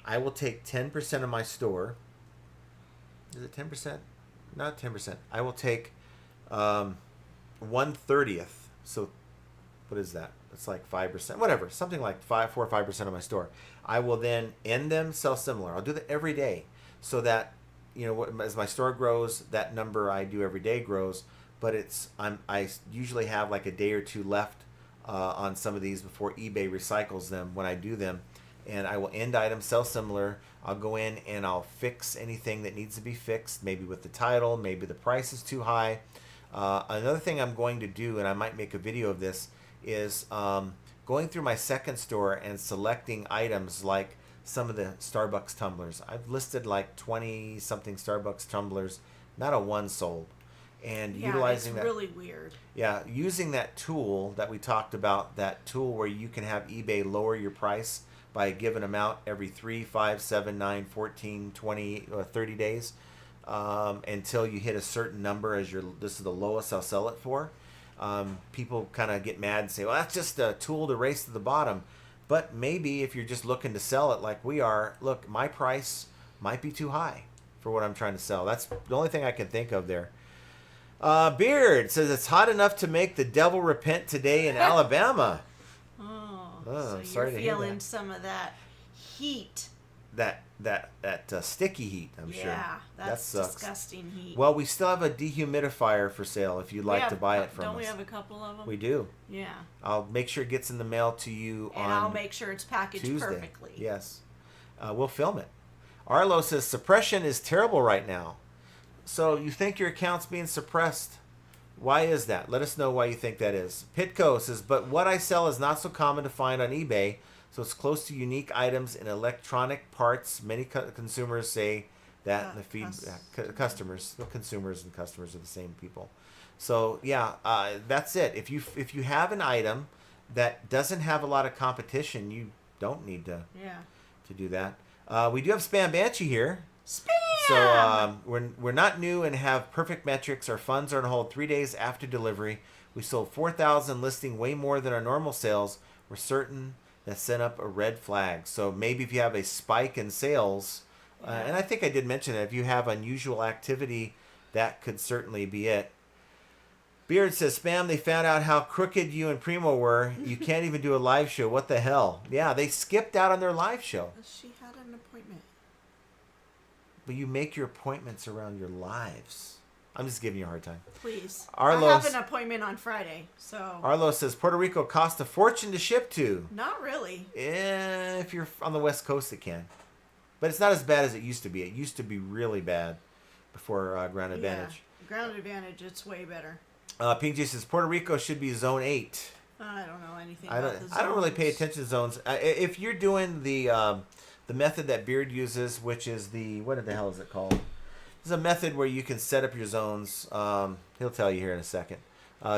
I will take 10% of my store. Is it 10%? Not 10%. I will take 1/30th. So what is that? It's like 5%, whatever, something like 4 or 5% of my store. I will then end them, sell similar. I'll do that every day, so that, you know, as my store grows, that number I do every day grows. But I usually have like a day or two left on some of these before eBay recycles them when I do them, and I will end items, sell similar. I'll go in and I'll fix anything that needs to be fixed, maybe with the title, maybe the price is too high. Another thing I'm going to do, and I might make a video of this, is going through my second store and selecting items like some of the Starbucks tumblers. I've listed like 20 something Starbucks tumblers, not a one sold. And utilizing that, really weird. Yeah, using that tool that we talked about, that tool where you can have eBay lower your price by a given amount every 3, 5, 7, 9, 14, 20, or 30 days until you hit a certain number as this is the lowest I'll sell it for. People kind of get mad and say, well, that's just a tool to race to the bottom. But maybe if you're just looking to sell it like we are, look, my price might be too high for what I'm trying to sell. That's the only thing I can think of there. Beard says it's hot enough to make the devil repent today in Alabama. So sorry you're to hear feeling that. some of that heat. That sticky heat, I'm sure. Yeah, that that's sucks. disgusting heat. Well, we still have a dehumidifier for sale if you'd like to buy it from us. Don't we have a couple of them? We do. Yeah. I'll make sure it gets in the mail to you And on I'll make sure it's packaged Tuesday. perfectly. Yes. We'll film it. Arlo says suppression is terrible right now. So you think your account's being suppressed? Why is that? Let us know why you think that is. Pitco says, but what I sell is not so common to find on eBay, so it's close to unique items in electronic parts. Many consumers say that in the feedback. Customers, the consumers and customers are the same people. So yeah, that's it. If you have an item that doesn't have a lot of competition, you don't need to do that. We do have Spam Banshee here. Spam! So we're not new and have perfect metrics. Our funds are on hold 3 days after delivery. We sold 4,000, listing way more than our normal sales. We're certain that sent up a red flag. So maybe if you have a spike in sales, and I think I did mention that if you have unusual activity, that could certainly be it. Beard says, Spam, they found out how crooked you and Primo were. You can't even do a live show. What the hell? Yeah, they skipped out on their live show. She had an appointment. But you make your appointments around your lives. I'm just giving you a hard time. Please. Arlo's- I have an appointment on Friday, so Arlo says Puerto Rico costs a fortune to ship to. not really. If you're on the West Coast, it can. But it's not as bad as it used to be. It used to be really bad before Ground Advantage. Yeah, Ground Advantage, it's way better. PG says Puerto Rico should be Zone 8. I don't know anything I about the don't really pay zones. attention to zones. If you're doing the method that Beard uses, which is what the hell is it called? There's a method where you can set up your zones. He'll tell you here in a second.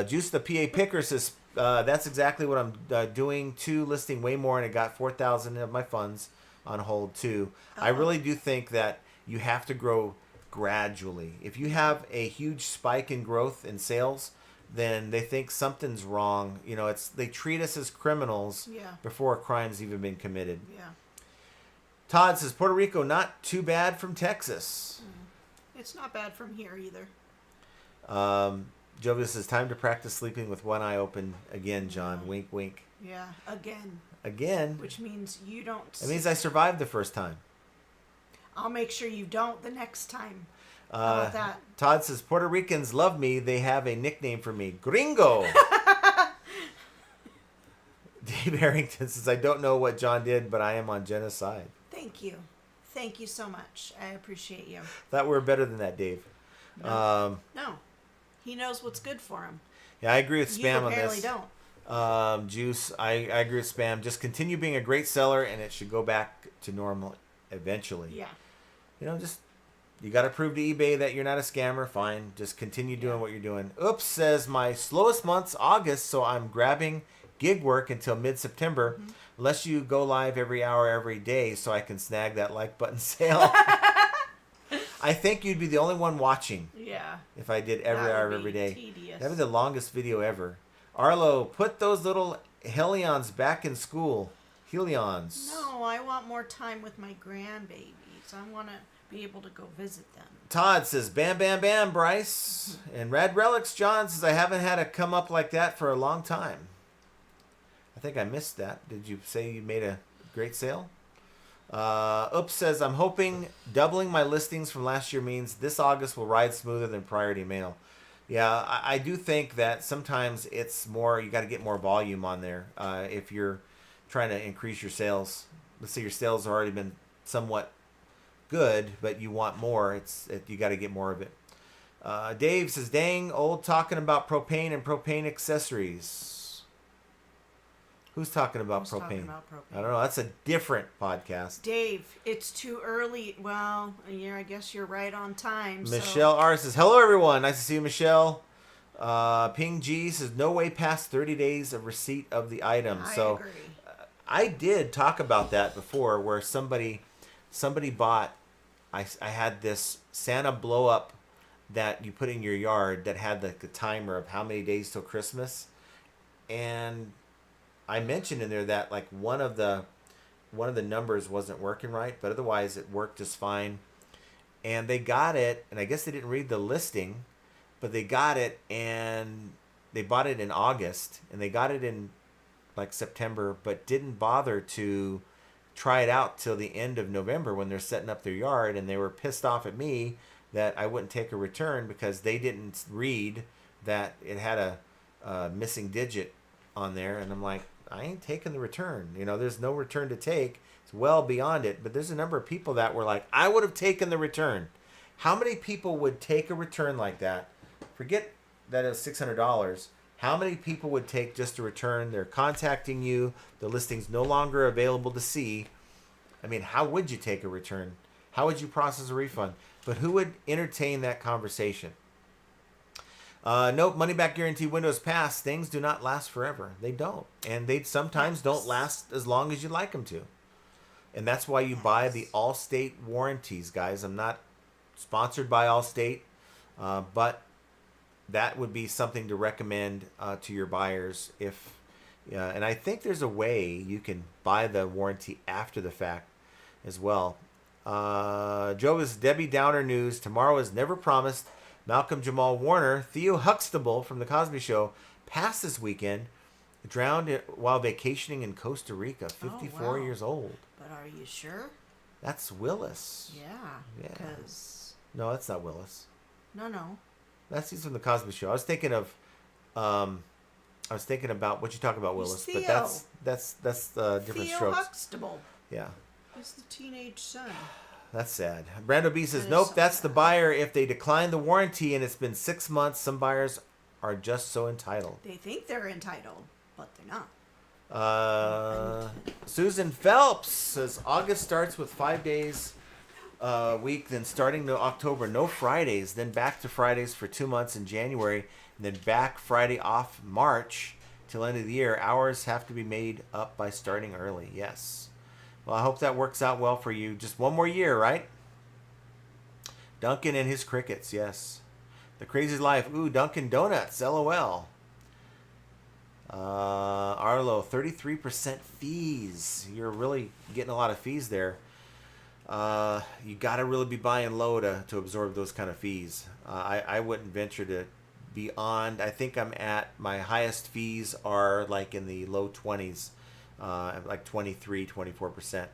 Juice the PA Picker says that's exactly what I'm doing too, listing way more, and it got 4,000 of my funds on hold too. I really do think that you have to grow gradually. If you have a huge spike in growth in sales, then they think something's wrong. You know, they treat us as criminals before a crime's even been committed. Yeah. Todd says Puerto Rico not too bad from Texas. It's not bad from here either. Jovis says time to practice sleeping with one eye open again, John. Wink, wink. Yeah, again. Again? Which means you don't. It means I survived the first time. I'll make sure you don't the next time. How about that? Todd says Puerto Ricans love me. They have a nickname for me, Gringo. Dave Harrington says I don't know what John did, but I am on genocide. Thank you. Thank you so much. I appreciate you. Thought we were better than that, Dave. No. He knows what's good for him. Yeah, I agree with You Spam on apparently this. don't. Juice, I agree with Spam. Just continue being a great seller, and it should go back to normal eventually. Yeah. You know, you got to prove to eBay that you're not a scammer. Fine. Just continue doing what you're doing. Oops says my slowest month's August, so I'm grabbing gig work until mid-September. Unless you go live every hour, every day, so I can snag that like button sale. I think you'd be the only one watching. Yeah. If I did every hour, every day. Tedious. That was the longest video ever. Arlo, put those little Helions back in school. Helions. No, I want more time with my grandbabies. I want to be able to go visit them. Todd says, bam, bam, bam, Bryce. And Rad Relics John says, I haven't had a come up like that for a long time. I think I missed that. Did you say you made a great sale? Oops says, I'm hoping doubling my listings from last year means this August will ride smoother than priority mail. Yeah, I do think that sometimes it's more, you got to get more volume on there. If you're trying to increase your sales, let's say your sales have already been somewhat good, but you want more, you got to get more of it. Dave says, dang, old talking about propane and propane accessories. Who's talking about propane? Talking about propane? I don't know. That's a different podcast. Dave, it's too early. Well, yeah, I guess you're right on time. Michelle R says, hello, everyone. Nice to see you, Michelle. Ping G says, no way past 30 days of receipt of the item. I agree. I did talk about that before where somebody bought, I had this Santa blow up that you put in your yard that had like a timer of how many days till Christmas. And I mentioned in there that like one of the numbers wasn't working right, but otherwise it worked just fine. And they got it, and I guess they didn't read the listing, but they got it, and they bought it in August, and they got it in like September, but didn't bother to try it out till the end of November when they're setting up their yard, and they were pissed off at me that I wouldn't take a return because they didn't read that it had a missing digit on there, and I'm like, I ain't taking the return. You know, there's no return to take. It's well beyond it. But there's a number of people that were like, I would have taken the return. How many people would take a return like that? Forget that it was $600. How many people would take just a return? They're contacting you. The listing's no longer available to see. I mean, how would you take a return? How would you process a refund? But who would entertain that conversation? Nope, money back guarantee windows pass. Things do not last forever. They don't. And they sometimes don't last as long as you'd like them to. And that's why you buy the Allstate warranties, guys. I'm not sponsored by Allstate, but that would be something to recommend to your buyers. And I think there's a way you can buy the warranty after the fact as well. Joe is Debbie Downer news. Tomorrow is never promised. Malcolm Jamal Warner, Theo Huxtable from The Cosby Show, passed this weekend, drowned while vacationing in Costa Rica, 54 years old. But are you sure? That's Willis. Yeah. Yeah. Because... No, that's not Willis. No. That's he's from the Cosby Show. I was thinking of, about what you talk about, Willis, He's but Theo. that's different Theo strokes. Huxtable. Yeah, He's the teenage son. that's sad. Brando B says, That is nope, so that's the sad. buyer. If they decline the warranty and it's been 6 months, some buyers are just so entitled. They think they're entitled, but they're not. Susan Phelps says August starts with 5 days a week, then starting to October, no Fridays, then back to Fridays for 2 months in January, and then back Friday off March till end of the year. Hours have to be made up by starting early. Yes. Well, I hope that works out well for you. Just one more year, right? Duncan and his crickets, yes. The crazy life. Ooh, Dunkin' Donuts, LOL. Arlo, 33% fees. You're really getting a lot of fees there. You got to really be buying low to absorb those kind of fees. I wouldn't venture to beyond. I think I'm at my highest fees are like in the low 20s, like 23, 24%.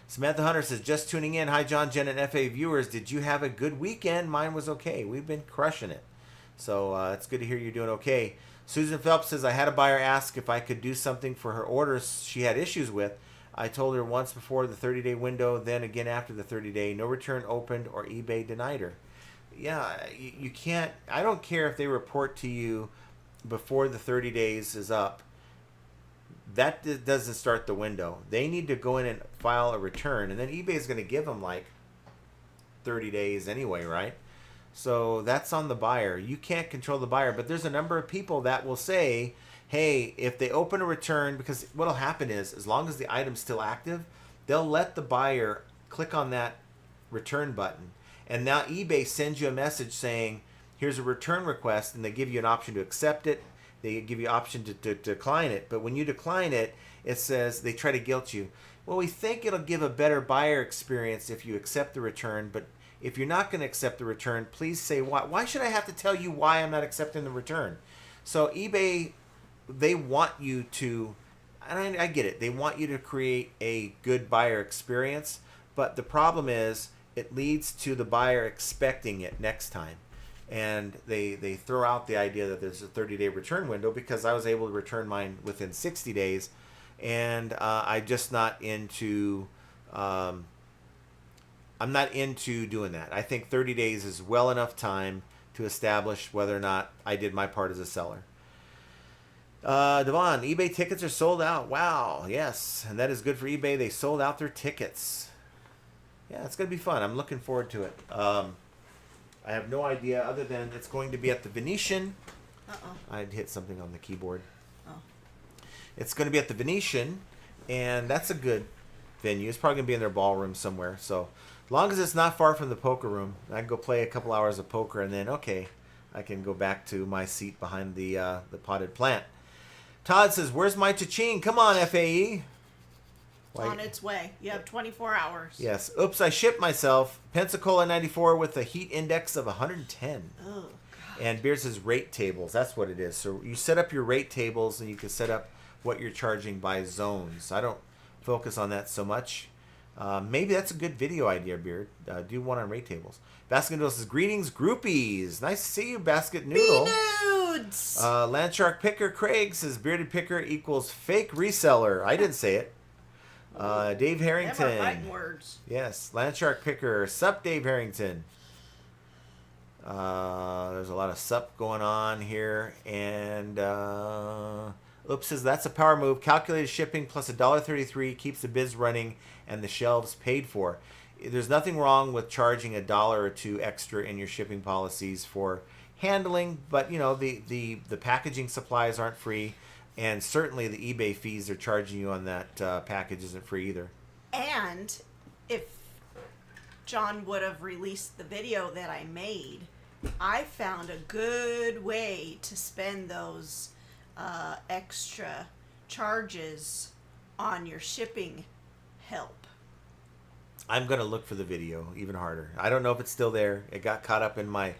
Samantha Hunter says, just tuning in. Hi, John, Jen, and FA viewers. Did you have a good weekend? Mine was okay. We've been crushing it. So it's good to hear you're doing okay. Susan Phelps says, I had a buyer ask if I could do something for her orders she had issues with. I told her once before the 30-day window, then again after the 30-day. No return opened or eBay denied her. Yeah, you can't. I don't care if they report to you before the 30 days is up. That doesn't start the window. They need to go in and file a return. And then eBay is going to give them like 30 days anyway, right? So that's on the buyer. You can't control the buyer, but there's a number of people that will say, hey, if they open a return, because what'll happen is, as long as the item's still active, they'll let the buyer click on that return button. And now eBay sends you a message saying, here's a return request, and they give you an option to accept it. They give you an option to decline it. But when you decline it, it says, they try to guilt you. Well, we think it'll give a better buyer experience if you accept the return, but if you're not going to accept the return, please say why. Why should I have to tell you why I'm not accepting the return? So eBay, they want you to, and I get it, they want you to create a good buyer experience, but the problem is it leads to the buyer expecting it next time. And they throw out the idea that there's a 30-day return window because I was able to return mine within 60 days, and I'm just not into... I'm not into doing that. I think 30 days is well enough time to establish whether or not I did my part as a seller. Devon, eBay tickets are sold out. Wow, yes. And that is good for eBay. They sold out their tickets. Yeah, it's going to be fun. I'm looking forward to it. I have no idea other than it's going to be at the Venetian. I hit something on the keyboard. It's going to be at the Venetian, and that's a good venue. It's probably going to be in their ballroom somewhere. So as long as it's not far from the poker room, I can go play a couple hours of poker, and then, okay, I can go back to my seat behind the potted plant. Todd says, where's my cha-ching? Come on, FAE. It's on its way. You have 24 hours. Yes. Oops, I shipped myself. Pensacola 94 with a heat index of 110. Oh, God. And Beard says rate tables. That's what it is. So you set up your rate tables, and you can set up what you're charging by zones. I don't focus on that so much. Maybe that's a good video idea, Beard. Do one on rate tables. Basket Noodle says, greetings, groupies. Nice to see you, Basket Noodle. B-Nudes! Landshark Picker Craig says, bearded picker equals fake reseller. I didn't say it. Dave Harrington. Never writing words. Yes, Landshark Picker. Sup, Dave Harrington. There's a lot of sup going on here. And Oops says, that's a power move. Calculated shipping plus $1.33 keeps the biz running and the shelves paid for. There's nothing wrong with charging $1 or $2 extra in your shipping policies for handling, but you know the packaging supplies aren't free, and certainly the eBay fees they're charging you on that package isn't free either. And if John would have released the video that I made, I found a good way to spend those extra charges on your shipping help. I'm going to look for the video even harder. I don't know if it's still there. It got caught up in my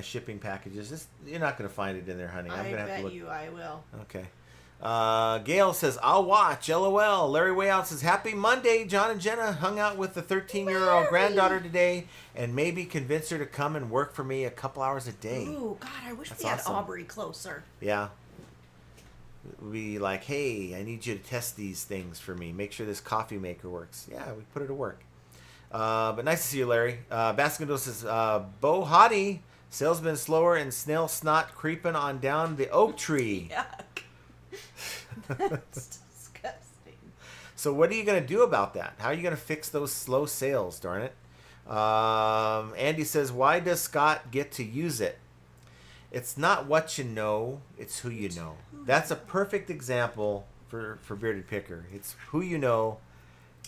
shipping packages. You're not going to find it in there, honey. I'm I gonna have to bet look. you I will. Okay. Gail says, I'll watch. LOL. Larry Wayout says, happy Monday. John and Jenna hung out with the 13-year-old granddaughter today and maybe convince her to come and work for me a couple hours a day. Ooh, God, I wish That's we had awesome. Aubrey closer. Yeah. We like, hey, I need you to test these things for me. Make sure this coffee maker works. Yeah, we put her to work. But nice to see you, Larry. Baskin says, Bo Hottie, salesman slower and snail snot creeping on down the oak tree. Yuck. That's disgusting. So what are you going to do about that? How are you going to fix those slow sales, darn it? Andy says, why does Scott get to use it? It's not what you know, it's who you know. That's a perfect example for Bearded Picker. It's who you know,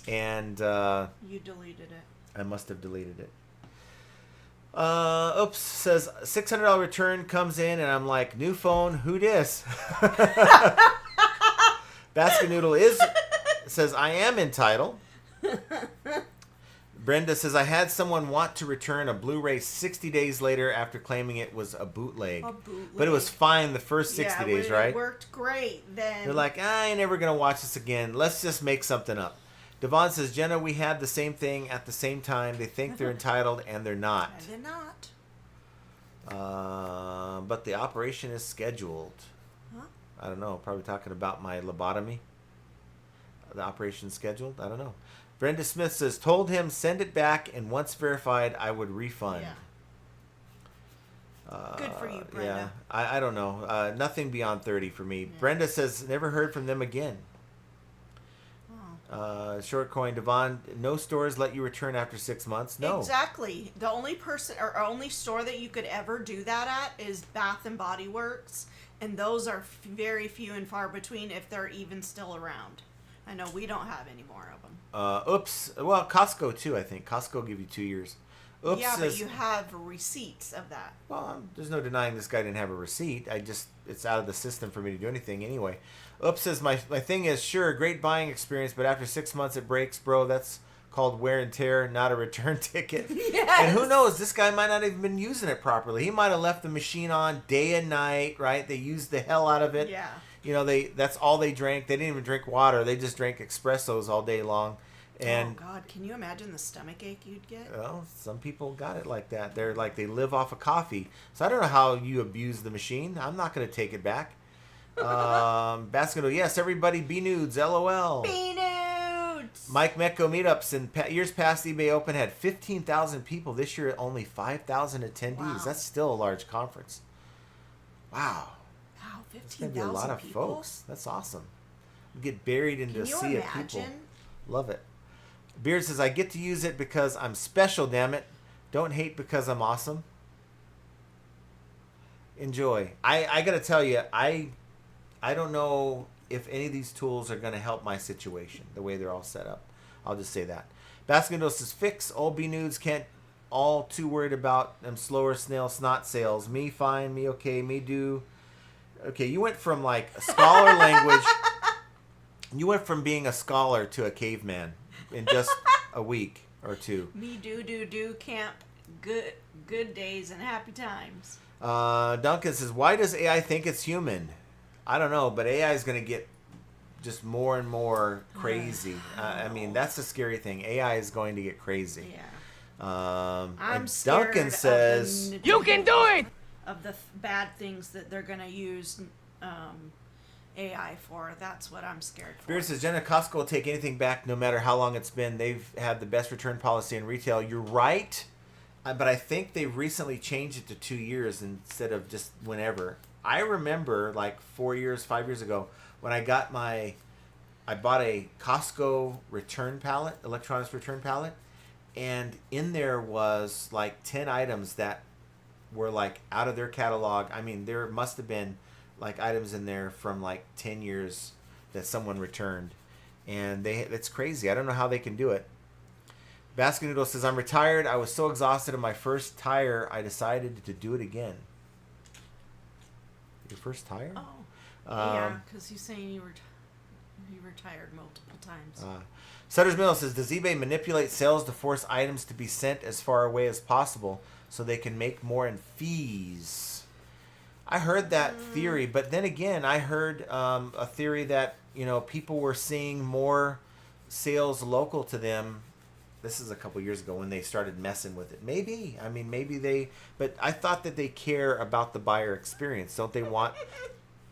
and You deleted it. I must have deleted it. Oops, says $600 return comes in, and I'm like, new phone, who dis? Basket Noodle says, I am entitled. Brenda says, I had someone want to return a Blu-ray 60 days later after claiming it was a bootleg. But it was fine the first 60 days, right? It worked great then. They're like, I ain't never going to watch this again. Let's just make something up. Devon says, Jenna, we had the same thing at the same time. They think they're entitled, and they're not. They're not. But the operation is scheduled. Huh? I don't know. Probably talking about my lobotomy. The operation scheduled? I don't know. Brenda Smith says, told him send it back, and once verified, I would refund. Yeah. Good for you, Brenda. Yeah, I don't know. Nothing beyond 30 for me. Yeah. Brenda says, never heard from them again. Short coin, Devon, no stores let you return after 6 months. No. Exactly. The only person or only store that you could ever do that at is Bath and Body Works, and those are very few and far between if they're even still around. I know we don't have any more of them. Oops. Well, Costco too, I think. Costco give you 2 years. Oops yeah, says, but you have receipts of that. well, there's no denying this guy didn't have a receipt. It's out of the system for me to do anything anyway. Oops says, my thing is, sure, great buying experience, but after 6 months it breaks, bro. That's called wear and tear, not a return ticket. Yes. And who knows, this guy might not have even been using it properly. He might have left the machine on day and night, right? They used the hell out of it. Yeah. You know, that's all they drank. They didn't even drink water. They just drank espressos all day long. And oh God, can you imagine the stomach ache you'd get? well, some people got it like that. They're like, they live off of coffee. So I don't know how you abuse the machine. I'm not going to take it back. Basketball, yes, everybody be nudes, LOL. Be nudes. Mike Mecco meetups in years past eBay Open had 15,000 people. This year only 5,000 attendees. Wow. That's still a large conference. Wow. Wow, That's going to be a 15,000 lot of people. folks. That's awesome. You get buried into Can a you sea of imagine? people. Love it. Beard says, I get to use it because I'm special, damn it. Don't hate because I'm awesome. Enjoy. I got to tell you, I don't know if any of these tools are going to help my situation, the way they're all set up. I'll just say that. Baskin says, fix. All B-nudes can't all too worried about them slower snail snot sales. Me fine, me okay, me do. Okay, you went from like a scholar language. You went from being a scholar to a caveman in just a week or two. Me do camp. Good days and happy times. Duncan says, why does AI think it's human? I don't know, but AI is going to get just more and more crazy. I mean, that's the scary thing. AI is going to get crazy. Yeah. I'm and scared Duncan says, you can do it. Of the bad things that they're gonna use AI for. That's what I'm scared for. Beard says, Jenna, Costco will take anything back no matter how long it's been. They've had the best return policy in retail. You're right, but I think they've recently changed it to 2 years instead of just whenever. I remember like 5 years ago when I bought a Costco return pallet, electronics return pallet, and in there was like 10 items that were like out of their catalog. I mean, there must have been like items in there from like 10 years that someone returned, and it's crazy. I don't know how they can do it. Basket Noodle says, I'm retired. I was so exhausted in my first tire, I decided to do it again. Your first tire? Oh, yeah, because he's saying you retired multiple times. Sutter's Mill says, does eBay manipulate sales to force items to be sent as far away as possible so they can make more in fees? I heard that theory, but then again, I heard a theory that people were seeing more sales local to them. This is a couple years ago when they started messing with it. Maybe, I mean, maybe they. But I thought that they care about the buyer experience. Don't they want?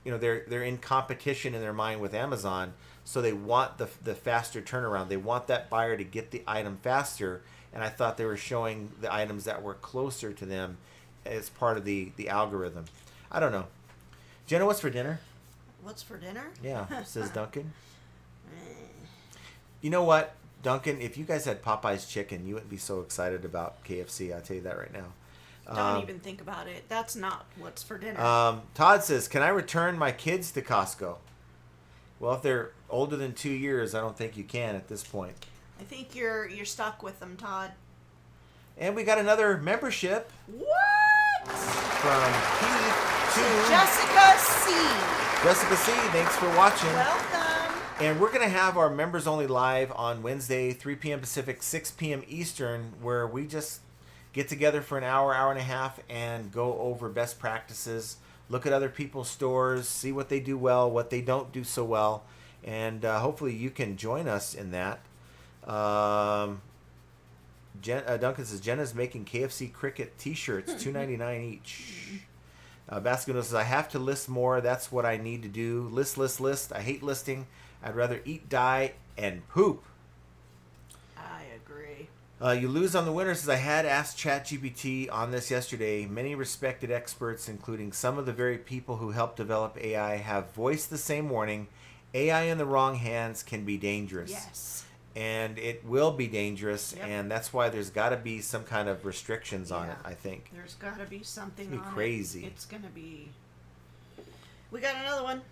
They're in competition in their mind with Amazon, so they want the faster turnaround. They want that buyer to get the item faster. And I thought they were showing the items that were closer to them as part of the algorithm. I don't know. Jenna, what's for dinner? What's for dinner? Yeah, says Duncan. You know what, Duncan? If you guys had Popeye's chicken, you wouldn't be so excited about KFC. I'll tell you that right now. Don't even think about it. That's not what's for dinner. Todd says, can I return my kids to Costco? Well, if they're older than 2 years, I don't think you can at this point. I think you're stuck with them, Todd. And we got another membership. What? From Keith to Jessica C. Jessica C, thanks for watching. Welcome. And we're going to have our members only live on Wednesday, 3 p.m. Pacific, 6 p.m. Eastern, where we just get together for an hour, hour and a half, and go over best practices, look at other people's stores, see what they do well, what they don't do so well, and hopefully you can join us in that. Duncan says, Jenna's making KFC Cricket t-shirts, $2.99 each. Baskin says, I have to list more. That's what I need to do. List. I hate listing. I'd rather eat, die, and poop. I agree. You lose on the winner says, I had asked ChatGPT on this yesterday. Many respected experts, including some of the very people who helped develop AI, have voiced the same warning. AI in the wrong hands can be dangerous. Yes. And it will be dangerous, Yep. and that's why there's got to be some kind of restrictions on it, I think. There's got to be something It's gonna be on crazy. it. It's going to be... We got another one.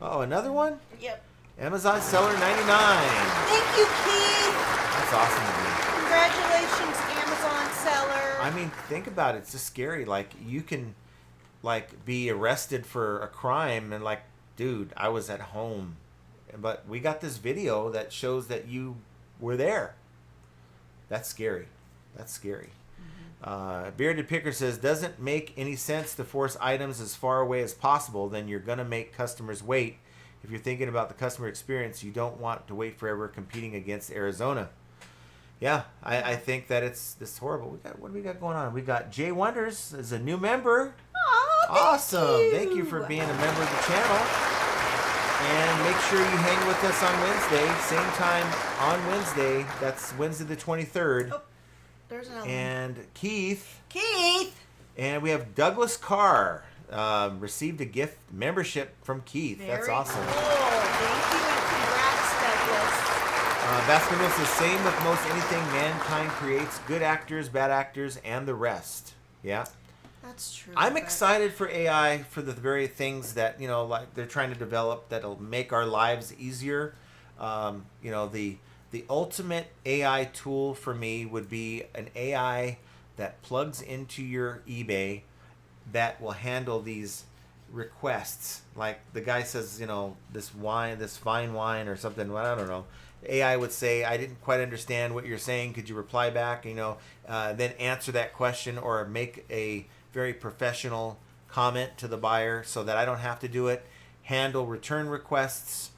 Oh, another one? Yep. Amazon Seller 99. Thank you, Keith. That's awesome to me. Congratulations, Amazon seller. I mean, think about it. It's just scary. Like, you can, be arrested for a crime and, dude, I was at home. But we got this video that shows that you were there. That's scary. Bearded Picker says, doesn't make any sense to force items as far away as possible. Then you're going to make customers wait. If you're thinking about the customer experience, you don't want to wait forever competing against Arizona. Yeah, I think that it's horrible. What do we got going on? We got Jay Wonders as a new member. Aw, Awesome. Thank you for being a member of the channel. And make sure you hang with us on Wednesday. Same time on Wednesday. That's Wednesday the 23rd. Oh, there's another And Keith. Keith. And we have Douglas Carr. Received a gift membership from Keith. Very That's awesome. cool. Thank you and congrats, Douglas. Baskin says, same with most anything mankind creates. Good actors, bad actors, and the rest. Yeah. That's true. I'm but- excited for AI for the very things that, they're trying to develop that'll make our lives easier. The ultimate AI tool for me would be an AI that plugs into your eBay that will handle these requests. Like the guy says, this fine wine or something. Well, I don't know. AI would say, I didn't quite understand what you're saying. Could you reply back? Then answer that question or make a very professional comment to the buyer so that I don't have to do it. Handle return requests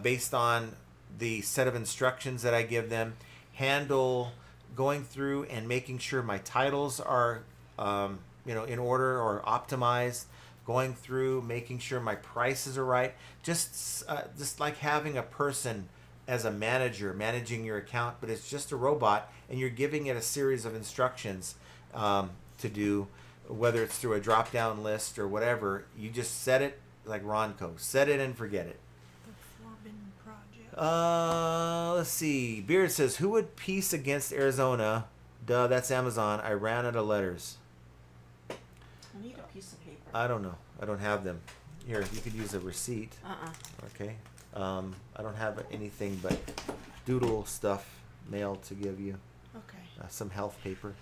based on the set of instructions that I give them. Handle going through and making sure my titles are in order or optimized. Going through making sure my prices are right. Just like having a person as a manager managing your account, but it's just a robot and you're giving it a series of instructions to do. Whether it's through a drop-down list or whatever, you just set it like Ronco. Set it and forget it. The Forbidden Project. Let's see. Beard says, who would peace against Arizona? Duh, that's Amazon. I ran out of letters. I need a piece of paper. I don't know. I don't have them. Here, you could use a receipt. Okay. I don't have anything but doodle stuff mailed to give you. Okay. Some health paper.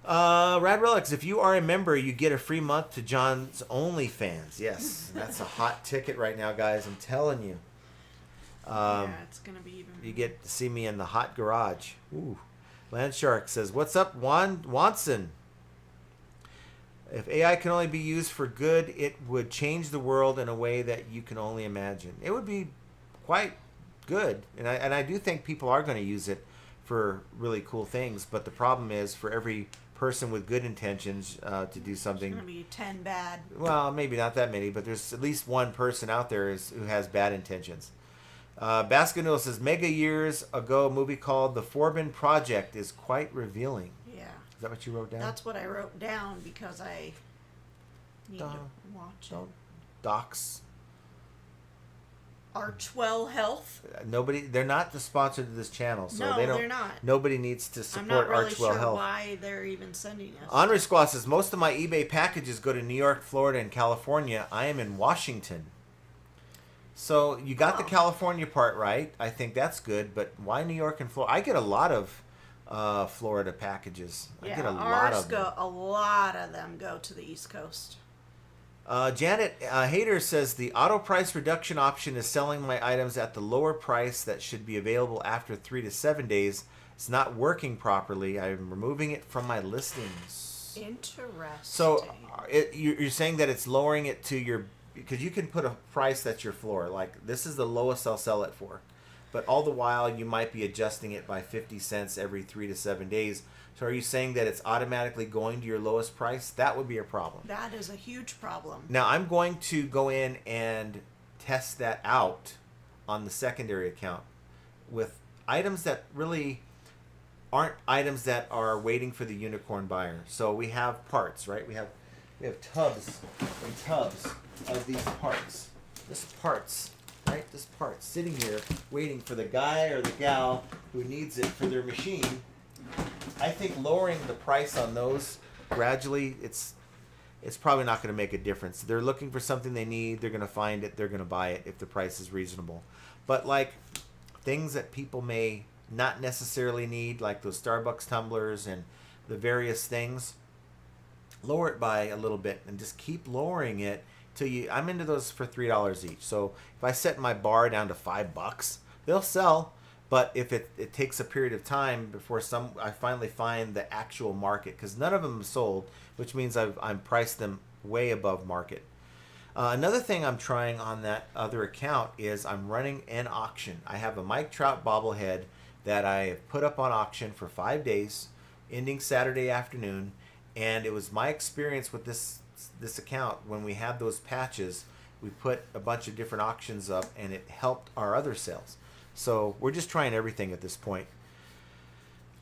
Rad Relics, if you are a member, you get a free month to John's OnlyFans. Yes, that's a hot ticket right now, guys. I'm telling you. Yeah, it's gonna be even. You get to see me in the hot garage. Ooh. Land Shark says, "What's up, Watson? If AI can only be used for good, it would change the world in a way that you can only imagine. It would be quite good, and I do think people are going to use it for really cool things. But the problem is, for every person with good intentions to do something, It's gonna be 10 bad. well, maybe not that many, but there's at least one person out there who has bad intentions. Baskin Noodle says, mega years ago movie called The Forbin Project is quite revealing. Yeah. Is that what you wrote down? That's what I wrote down because I need to watch Don't dox. Archwell Health. Nobody, they're not the sponsor to this channel, so No, they don't. they're not. Nobody needs to I'm support not really Archwell sure Health. why they're even sending us. Andre Squaw says, most of my eBay packages go to New York, Florida, and California. I am in Washington. So you got the California part right. I think that's good, but why New York and Florida? I get a lot of Florida packages. I get a lot of them. A lot of them go to the East Coast. Janet Hayter says, the auto price reduction option is selling my items at the lower price that should be available after 3 to 7 days. It's not working properly. I'm removing it from my listings. Interesting. So you're saying that it's lowering it to your, because you can put a price that's your floor. Like, this is the lowest I'll sell it for. But all the while, you might be adjusting it by 50 cents every 3 to 7 days. So are you saying that it's automatically going to your lowest price? That would be a problem. That is a huge problem. Now, I'm going to go in and test that out on the secondary account with items that really aren't items that are waiting for the unicorn buyer. So we have parts, right? We have tubs and tubs of these parts. This parts, right? This part sitting here waiting for the guy or the gal who needs it for their machine. I think lowering the price on those gradually, it's probably not going to make a difference. They're looking for something they need. They're going to find it. They're going to buy it if the price is reasonable. But like things that people may not necessarily need, like those Starbucks tumblers and the various things, lower it by a little bit and just keep lowering it till you. I'm into those for $3 each. So if I set my bar down to $5, they'll sell. But if it takes a period of time before I finally find the actual market, because none of them have sold, which means I'm priced them way above market. Another thing I'm trying on that other account is I'm running an auction. I have a Mike Trout bobblehead that I have put up on auction for 5 days, ending Saturday afternoon, and it was my experience with this account when we had those patches. We put a bunch of different auctions up, and it helped our other sales. So we're just trying everything at this point.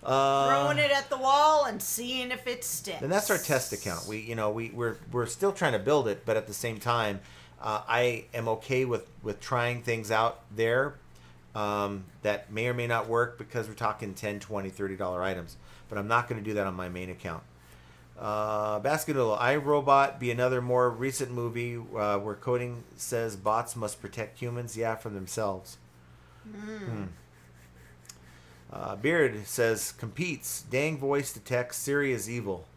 Throwing it at the wall and seeing if it sticks. And that's our test account. We're still trying to build it, but at the same time, I am okay with trying things out there that may or may not work, because we're talking $10, $20, $30 items. But I'm not going to do that on my main account. Basketball, iRobot be another more recent movie where coding says bots must protect humans, from themselves. Beard says, competes. Dang voice to text. Siri is evil.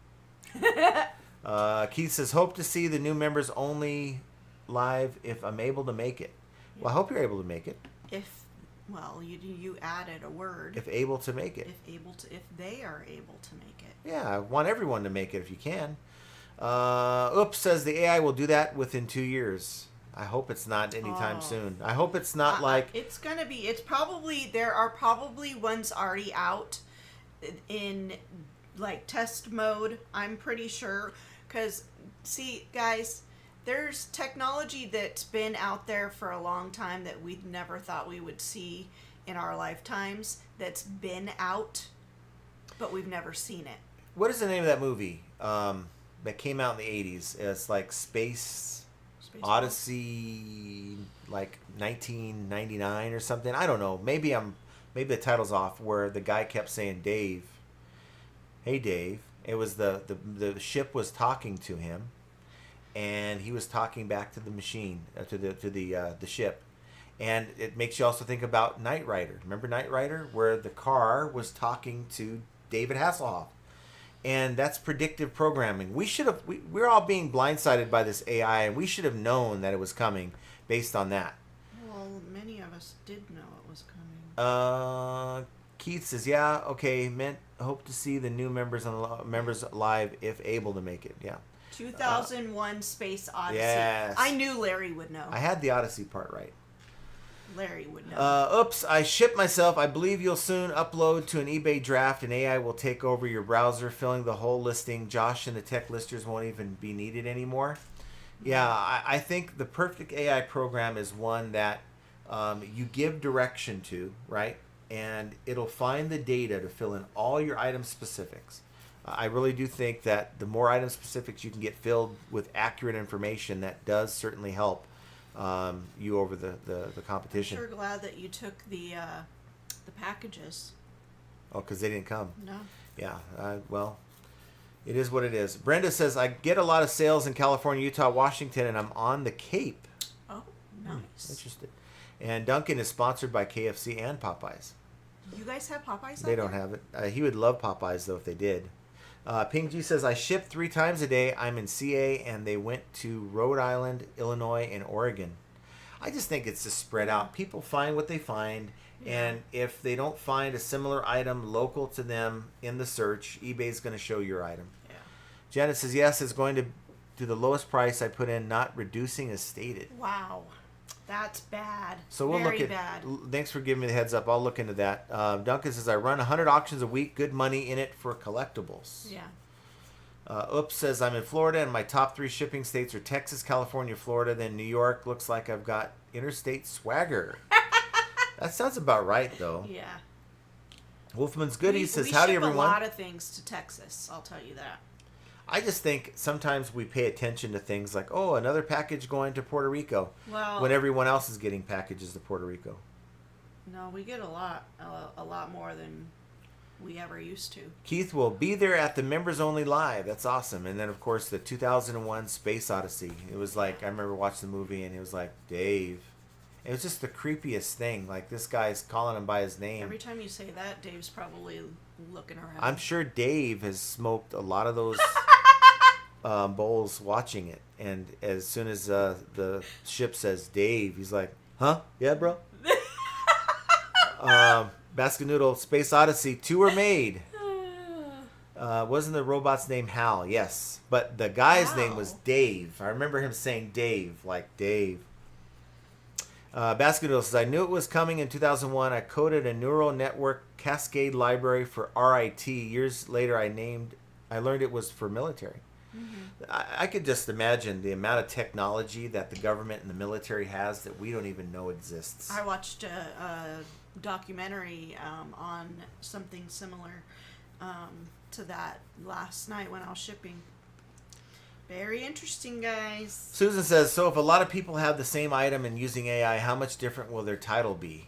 Keith says, hope to see the new members only live if I'm able to make it. Well, I hope you're able to make it. You added a word. If able to make it. If they are able to make it. Yeah, I want everyone to make it if you can. Oops says the AI will do that within 2 years. I hope it's not anytime soon. I hope it's not It's gonna be. It's probably, there are probably ones already out in like test mode. I'm pretty sure, because see, guys, there's technology that's been out there for a long time that we never thought we would see in our lifetimes. That's been out, but we've never seen it. What is the name of that movie that came out in the 80s? It's like Space Odyssey, like 1999 or something. I don't know. Maybe the title's off. Where the guy kept saying, "Dave, hey Dave." It was the ship was talking to him, and he was talking back to the machine, to the ship, and it makes you also think about Knight Rider. Remember Knight Rider, where the car was talking to David Hasselhoff. And that's predictive programming. We're all being blindsided by this AI, and we should have known that it was coming based on that. Well, many of us did know it was coming. Keith says, yeah, okay, hope to see the new members live if able to make it. Yeah. 2001 Space Odyssey. Yes. I knew Larry would know. I had the Odyssey part right. Larry would know. Oops, I shipped myself. I believe you'll soon upload to an eBay draft and AI will take over your browser, filling the whole listing. Josh and the tech listers won't even be needed anymore. Yeah, I think the perfect AI program is one that you give direction to, right? And it'll find the data to fill in all your item specifics. I really do think that the more item specifics you can get filled with accurate information, that does certainly help you over the competition. I'm sure glad that you took the packages. Oh, because they didn't come. No. Yeah, well, it is what it is. Brenda says, I get a lot of sales in California, Utah, Washington, and I'm on the Cape. Oh, nice. Interested. And Duncan is sponsored by KFC and Popeyes. You guys have Popeyes? They don't have it. He would love Popeyes, though, if they did. Ping G says, I ship 3 times a day. I'm in CA, and they went to Rhode Island, Illinois, and Oregon. I just think it's just spread out. People find what they find, and if they don't find a similar item local to them in the search, eBay's going to show your item. Yeah. Janet says, yes, it's going to the lowest price I put in, not reducing as stated. Wow. That's bad. So we'll Very look at. bad. Thanks for giving me the heads up. I'll look into that. Duncan says I run 100 auctions a week. Good money in it for collectibles. Yeah. Oops says I'm in Florida and my top 3 shipping states are Texas, California, Florida. Then New York. Looks like I've got interstate swagger. That sounds about right though. Yeah. Wolfman's Goodie says we howdy ship everyone. a lot of things to Texas. I'll tell you that. I just think sometimes we pay attention to things like, oh, another package going to Puerto Rico, Well, when everyone else is getting packages to Puerto Rico. no, we get a lot more than we ever used to. Keith will be there at the members only live. That's awesome. And then of course the 2001 Space Odyssey. It was like I remember watching the movie and it was like Dave. It was just the creepiest thing. Like this guy's calling him by his name. Every time you say that, Dave's probably looking around. I'm sure Dave has smoked a lot of those bowls watching it. And as soon as the ship says Dave, he's like, huh? Yeah, bro. Basket Noodle Space Odyssey 2 were made. Wasn't the robot's name Hal? Yes. But the guy's name was Dave. I remember him saying Dave, like Dave. Basket Noodle says, I knew it was coming in 2001. I coded a neural network cascade library for RIT. Years later, I learned it was for military. Mm-hmm. I could just imagine the amount of technology that the government and the military has that we don't even know exists. I watched a documentary on something similar to that last night when I was shipping. Very interesting, guys. Susan says, so if a lot of people have the same item and using AI, how much different will their title be?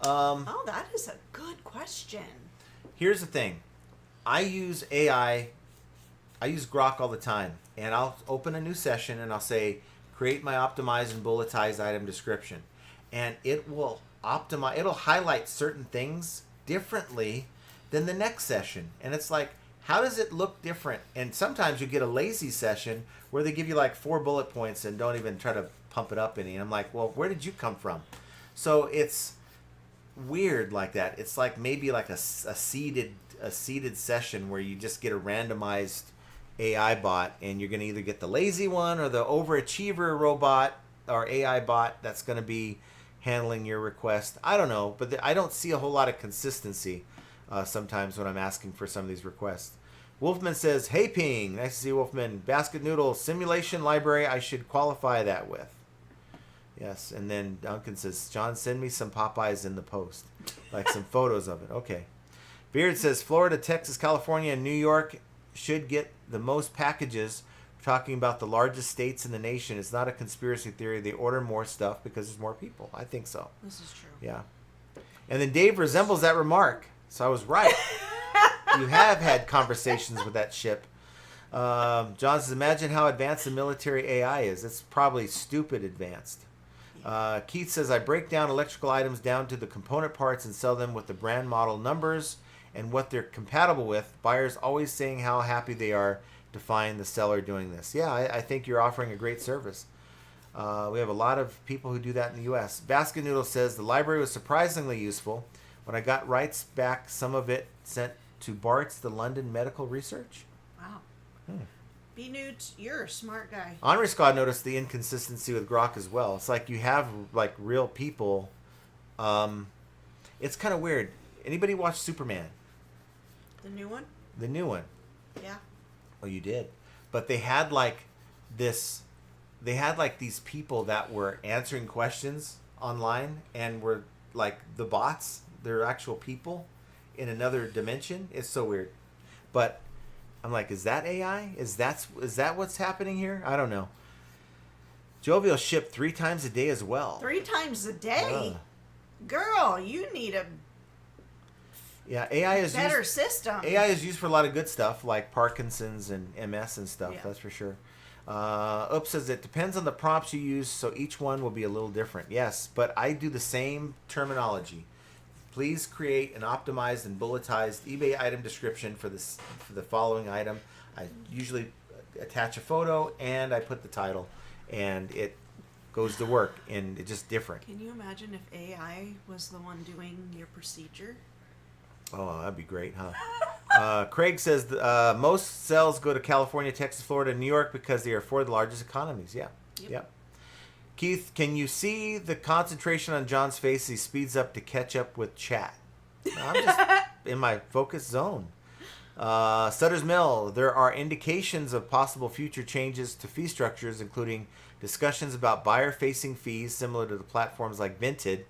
Oh, that is a good question. Here's the thing. I use AI. I use Grok all the time. And I'll open a new session and I'll say, create my optimized and bulletized item description. And it will optimize. It'll highlight certain things differently than the next session. And it's like, how does it look different? And sometimes you get a lazy session where they give you like 4 bullet points and don't even try to pump it up any. And I'm like, well, where did you come from? So it's weird like that. It's like maybe like a seeded session where you just get a randomized AI bot and you're going to either get the lazy one or the overachiever robot or AI bot that's going to be handling your request. I don't know, but I don't see a whole lot of consistency sometimes when I'm asking for some of these requests. Wolfman says, hey Ping, nice to see you, Wolfman. Basket Noodle simulation library I should qualify that with. Yes, and then Duncan says, John, send me some Popeyes in the post. Like some photos of it. Okay. Beard says, Florida, Texas, California, and New York should get the most packages. We're talking about the largest states in the nation. It's not a conspiracy theory. They order more stuff because there's more people. I think so. This is true. Yeah. And then Dave resembles that remark. So I was right. You have had conversations with that ship. John says, imagine how advanced the military AI is. It's probably stupid advanced. Keith says, I break down electrical items down to the component parts and sell them with the brand model numbers and what they're compatible with. Buyers always saying how happy they are to find the seller doing this. Yeah, I think you're offering a great service. We have a lot of people who do that in the U.S. Basket Noodle says, the library was surprisingly useful. When I got rights back, some of it sent to Bart's, the London Medical Research. Wow. Be nude. You're a smart guy. Henri Scott noticed the inconsistency with Grok as well. It's like you have like real people. It's kind of weird. Anybody watch Superman? The new one? The new one. Yeah. Oh, you did. But they had like this. They had like these people that were answering questions online and were like the bots. They're actual people in another dimension. It's so weird. But I'm like, is that AI? Is that what's happening here? I don't know. Jovial shipped 3 times a day as well. 3 times a day? Ugh. Girl, you need a Yeah, AI is better used, system. AI is used for a lot of good stuff like Parkinson's and MS and stuff. Yeah. That's for sure. Oops says it depends on the prompts you use, so each one will be a little different. Yes, but I do the same terminology. Please create an optimized and bulletized eBay item description for the following item. I usually attach a photo and I put the title, and it goes to work, and it's just different. Can you imagine if AI was the one doing your procedure? Oh, that'd be great, huh? Craig says most sales go to California, Texas, Florida, and New York because they are 4 of the largest economies. Yeah. Yep. Keith, can you see the concentration on John's face as he speeds up to catch up with chat? I'm just in my focus zone. Sutter's Mill, there are indications of possible future changes to fee structures, including discussions about buyer-facing fees similar to the platforms like Vinted,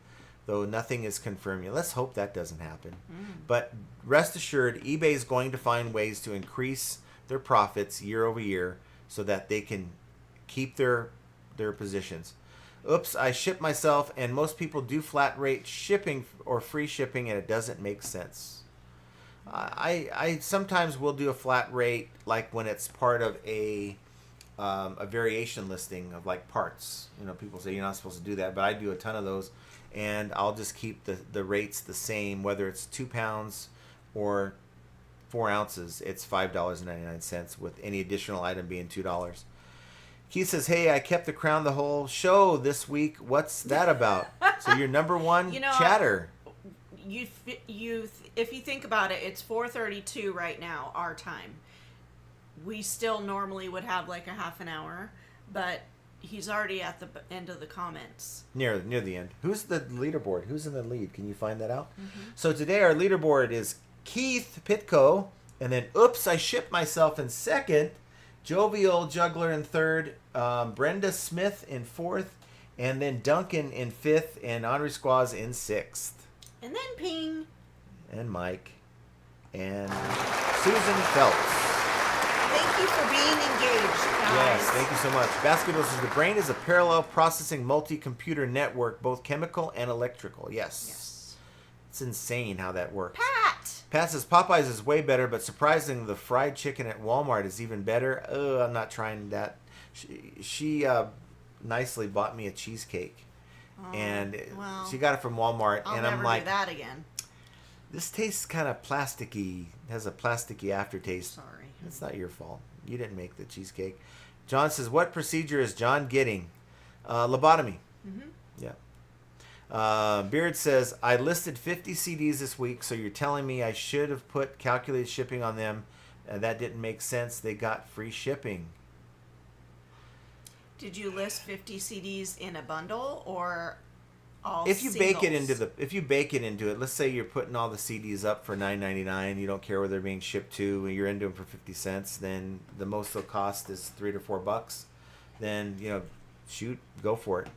though nothing is confirmed yet. Let's hope that doesn't happen. But rest assured, eBay is going to find ways to increase their profits year over year so that they can keep their positions. Oops, I ship myself, and most people do flat rate shipping or free shipping, and it doesn't make sense. I sometimes will do a flat rate, like when it's part of a variation listing of like parts. You know, people say you're not supposed to do that, but I do a ton of those, and I'll just keep the rates the same, whether it's 2 pounds or 4 ounces. It's $5.99 with any additional item being $2. Keith says, "Hey, I kept the crown the whole show this week. What's that about?" So you're number one chatter. If you think about it, it's 4:32 right now, our time. We still normally would have like a half an hour, but he's already at the end of the comments. Near the end. Who's the leaderboard? Who's in the lead? Can you find that out? So today our leaderboard is Keith Pitko, and then Oops, I shipped myself in second. Jovial Juggler in third, Brenda Smith in fourth, and then Duncan in fifth, and Henri Squaz in sixth. And then Ping. And Mike. And Susan Phelps. Thank you for being engaged, guys. Yes, thank you so much. Basketball says the brain is a parallel processing multi-computer network, both chemical and electrical. Yes. It's insane how that works. Pat says Popeyes is way better, but surprisingly, the fried chicken at Walmart is even better. Oh, I'm not trying that. She nicely bought me a cheesecake, and she got it from Walmart, and I'm like, do that again. This tastes kind of plasticky. Has a plasticky aftertaste. Sorry. It's not your fault. You didn't make the cheesecake. John says, what procedure is John getting? Lobotomy. Yeah. Beard says, I listed 50 CDs this week, so you're telling me I should have put calculated shipping on them. That didn't make sense. They got free shipping. Did you list 50 CDs in a bundle or all if you singles? If you bake it into it, let's say you're putting all the CDs up for $9.99, you don't care where they're being shipped to, and you're into them for 50 cents, then the most they'll cost is $3 to $4. Then, shoot, go for it.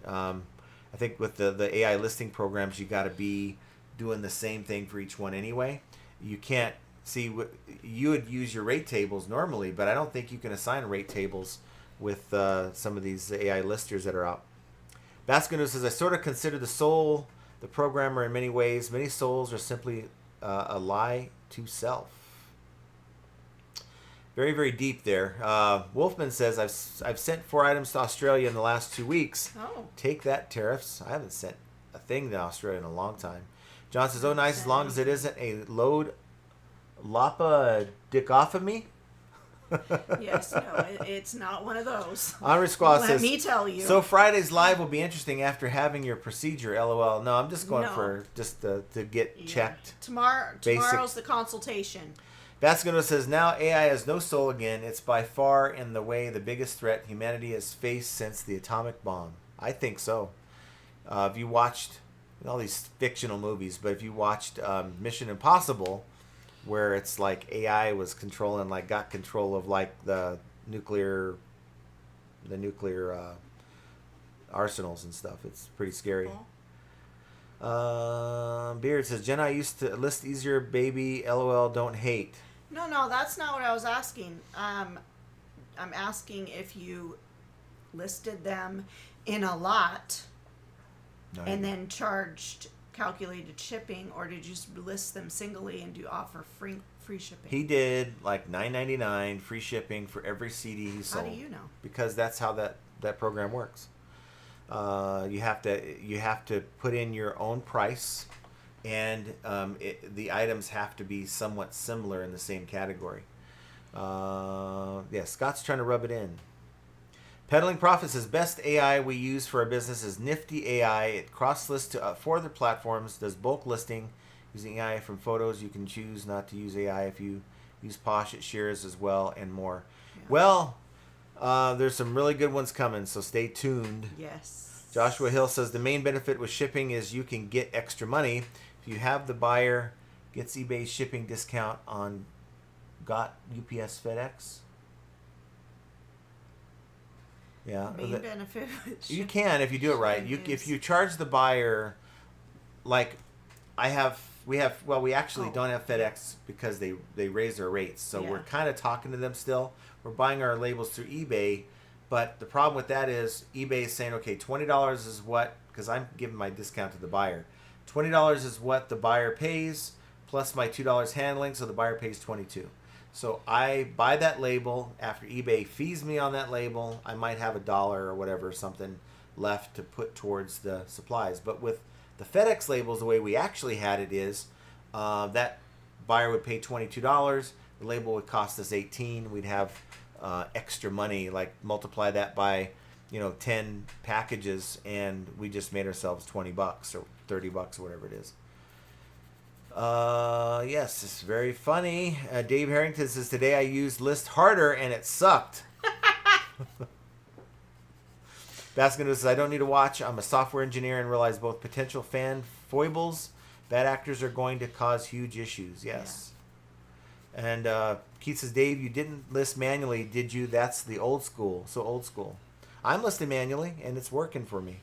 I think with the AI listing programs, you got to be doing the same thing for each one anyway. You can't see what you would use your rate tables normally, but I don't think you can assign rate tables with some of these AI listers that are out. Baskin says, I sort of consider the soul the programmer in many ways. Many souls are simply a lie to self. Very, very deep there. Wolfman says, I've sent 4 items to Australia in the last 2 weeks. Oh. Take that, tariffs. I haven't sent a thing to Australia in a long time. John says, oh, nice, as long as it isn't a load lapa dick off of me. Yes, no, it's not one of those. Henri Squaw Let says, me tell you. so Friday's live will be interesting after having your procedure, LOL. No, I'm just going No. for just to get Yeah. checked. Tomorrow's the consultation. Vasconito says, now AI has no soul again. It's by far in the way the biggest threat humanity has faced since the atomic bomb. I think so. If you watched all these fictional movies, but if you watched Mission Impossible, where it's like AI was controlling, like got control of like the nuclear arsenals and stuff. It's pretty scary. Beard says, Jen, I used to list easier, baby. LOL, don't hate. No, that's not what I was asking. I'm asking if you listed them in a lot No, and then charged calculated shipping, or did you just list them singly and do offer free shipping? he did like $9.99 free shipping for every CD he How sold. do you know? Because that's how that program works. You have to put in your own price, and the items have to be somewhat similar in the same category. Yeah, Scott's trying to rub it in. Peddling Profit says, best AI we use for our business is Nifty AI. It cross-lists to 4 other platforms, does bulk listing using AI from photos. You can choose not to use AI if you use Posh. It shares as well, and more. Yeah. Well, there's some really good ones coming, so stay tuned. Yes. Joshua Hill says, the main benefit with shipping is you can get extra money. If you have the buyer, gets eBay shipping discount on Got UPS FedEx. Yeah. Main benefit with You can if you do it right. If you charge the buyer, like we actually don't have FedEx because they raise their rates. So Yeah. we're kind of talking to them still. We're buying our labels through eBay, but the problem with that is eBay is saying, okay, $20 is what, because I'm giving my discount to the buyer. $20 is what the buyer pays plus my $2 handling, so the buyer pays $22. So I buy that label. After eBay fees me on that label, I might have $1 or whatever, something left to put towards the supplies. But with the FedEx labels, the way we actually had it is that buyer would pay $22. The label would cost us $18. We'd have extra money, like multiply that by 10 packages, and we just made ourselves $20 or $30 or whatever it is. Yes, it's very funny. Dave Harrington says, today I used List Harder and it sucked. Baskin says, I don't need to watch. I'm a software engineer and realize both potential fan foibles, bad actors are going to cause huge issues. Yes. Yeah. And Keith says, Dave, you didn't list manually, did you? That's the old school. So old school. I'm listing manually and it's working for me.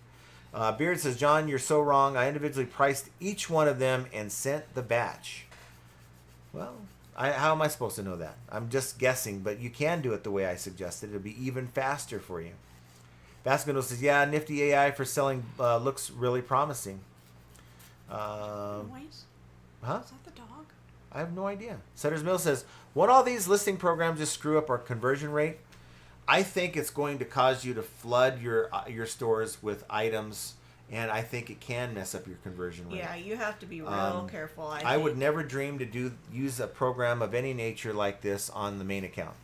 Beard says, John, you're so wrong. I individually priced each one of them and sent the batch. Well, how am I supposed to know that? I'm just guessing, but you can do it the way I suggested. It'll be even faster for you. Baskin says, yeah, Nifty AI for selling looks really promising. Wait. Huh? Is that the dog? I have no idea. Sutter's Mill says, won't all these listing programs just screw up our conversion rate? I think it's going to cause you to flood your stores with items, and I think it can mess up your conversion rate. Yeah, you have to be real careful. I would never dream to use a program of any nature like this on the main account,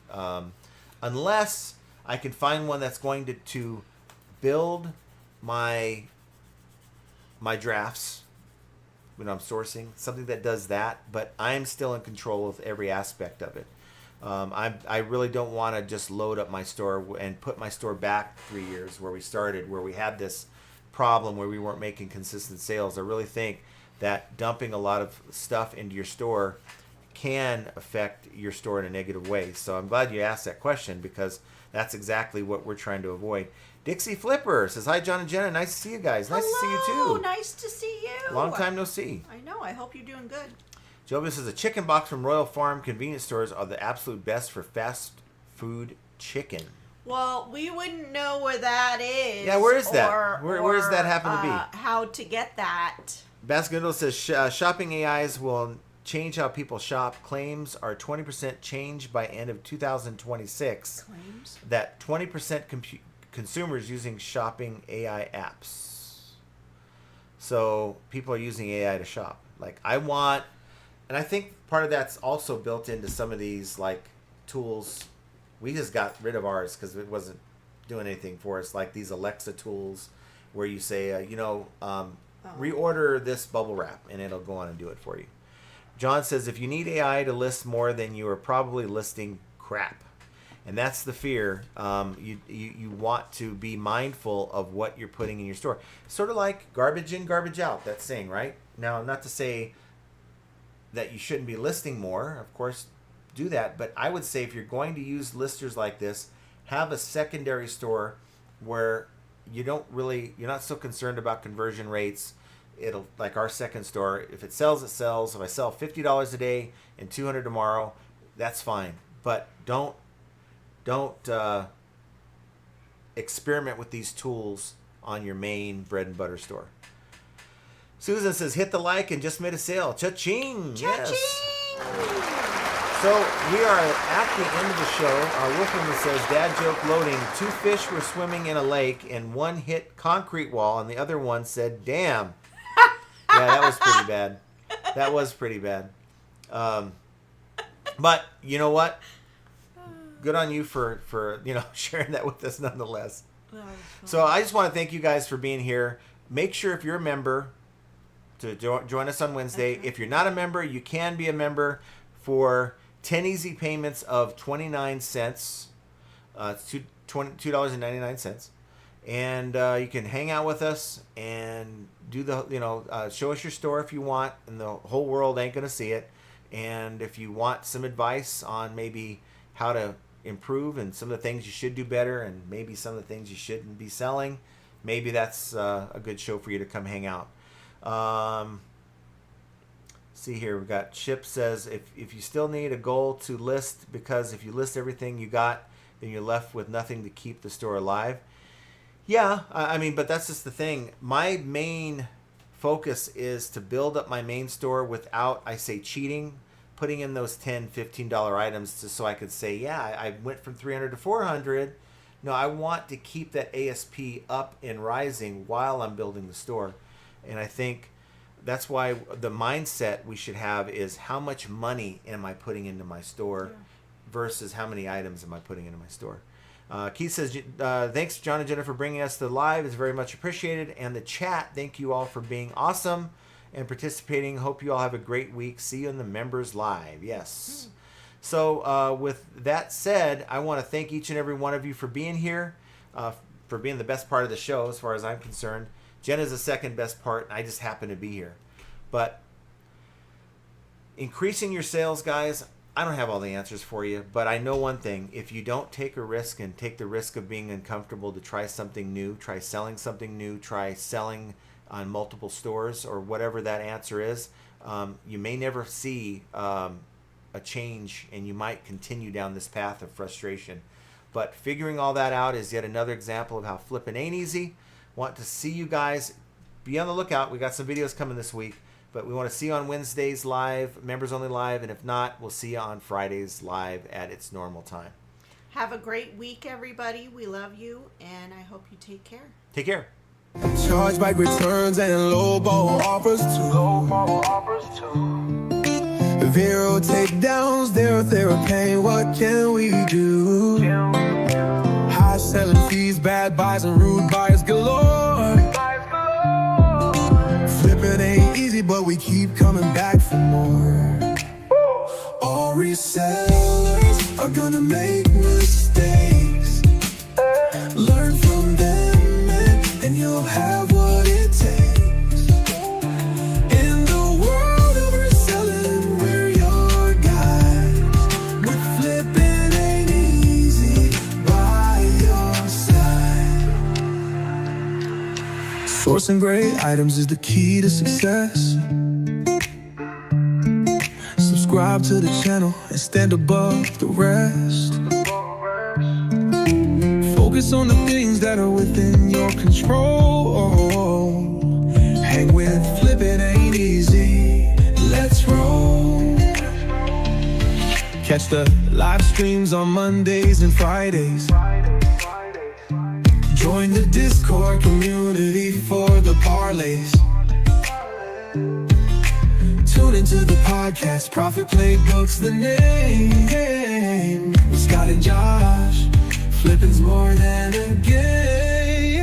unless I can find one that's going to build my drafts when I'm sourcing, something that does that. But I'm still in control of every aspect of it. I really don't want to just load up my store and put my store back 3 years where we started, where we had this problem where we weren't making consistent sales. I really think that dumping a lot of stuff into your store can affect your store in a negative way. So I'm glad you asked that question, because that's exactly what we're trying to avoid. Dixie Flipper says, hi, John and Jenna. Nice to see you guys. Nice to see you Hello, too. nice to see you. Long time no see. I know. I hope you're doing good. Joby says, a chicken box from Royal Farm convenience stores are the absolute best for fast food chicken. Well, we wouldn't know where that is. Yeah, where is that? Where does that happen to be? How to get that. Baskin says, shopping AIs will change how people shop. Claims are 20% change by end of 2026. Claims? That 20% consumers using shopping AI apps. So people are using AI to shop. And I think part of that's also built into some of these like tools We just got rid of ours because it wasn't doing anything for us, like these Alexa tools where you say, reorder this bubble wrap, and it'll go on and do it for you. John says, if you need AI to list more, then you are probably listing crap. And that's the fear. You want to be mindful of what you're putting in your store. Sort of like garbage in, garbage out, that saying, right? Now, not to say that you shouldn't be listing more. Of course, do that. But I would say if you're going to use listers like this, have a secondary store where you're not so concerned about conversion rates. It'll, like our second store, if it sells, it sells. If I sell $50 a day and $200 tomorrow, that's fine. But don't experiment with these tools on your main bread and butter store. Susan says, hit the like and just made a sale. Cha-ching! Cha-ching! Yes. So we are at the end of the show. Wolfman says, dad joke loading. 2 fish were swimming in a lake and one hit concrete wall and the other one said, damn. Yeah, that was pretty bad. That was pretty bad. But you know what? Good on you for sharing that with us nonetheless. So I just want to thank you guys for being here. Make sure if you're a member to join us on Wednesday. Okay. If you're not a member, you can be a member for 10 easy payments of 29 cents. It's $2.99. And you can hang out with us and do show us your store if you want, and the whole world ain't going to see it. And if you want some advice on maybe how to improve and some of the things you should do better and maybe some of the things you shouldn't be selling, maybe that's a good show for you to come hang out. See here, we've got Chip says, if you still need a goal to list, because if you list everything you got, then you're left with nothing to keep the store alive. Yeah, I mean, but that's just the thing. My main focus is to build up my main store without, I say, cheating, putting in those $10, $15 items so I could say, yeah, I went from 300 to 400. No, I want to keep that ASP up and rising while I'm building the store. And I think that's why the mindset we should have is how much money am I putting into my store versus how many items am I putting into my store. Keith says, thanks, John and Jenna, for bringing us to live. It's very much appreciated. And the chat, thank you all for being awesome and participating. Hope you all have a great week. See you in the members live. Yes. So with that said, I want to thank each and every one of you for being here, for being the best part of the show as far as I'm concerned. Jenna's the second best part, and I just happen to be here. But increasing your sales, guys, I don't have all the answers for you, but I know one thing. If you don't take a risk and take the risk of being uncomfortable to try something new, try selling something new, try selling on multiple stores or whatever that answer is, you may never see a change, and you might continue down this path of frustration. But figuring all that out is yet another example of how flipping ain't easy. Want to see you guys. Be on the lookout. We got some videos coming this week. But we want to see you on Wednesdays live, members only live, and if not, we'll see you on Fridays live at its normal time. Have a great week, everybody. We love you, and I hope you take care. Take care. Chargeback returns and low-ball offers too. Zero takedowns, they're paying. What can we do? High selling fees, bad buys, and rude buyers galore. Flipping ain't easy, but we keep coming back for more. All resellers are gonna make mistakes. Learn from them, and you'll have what it takes. In the world of reselling, we're your guide. With flipping ain't easy, by your side. Sourcing great items is the key to success. Subscribe to the channel and stand above the rest. Focus on the things that are within your control. Hang with Flip It Ain't Easy. Let's roll. Catch the live streams on Mondays and Fridays. Join the Discord community for the parlays. Tune into the podcast, Profit Playbook's the name. With Scott and John. more than a game.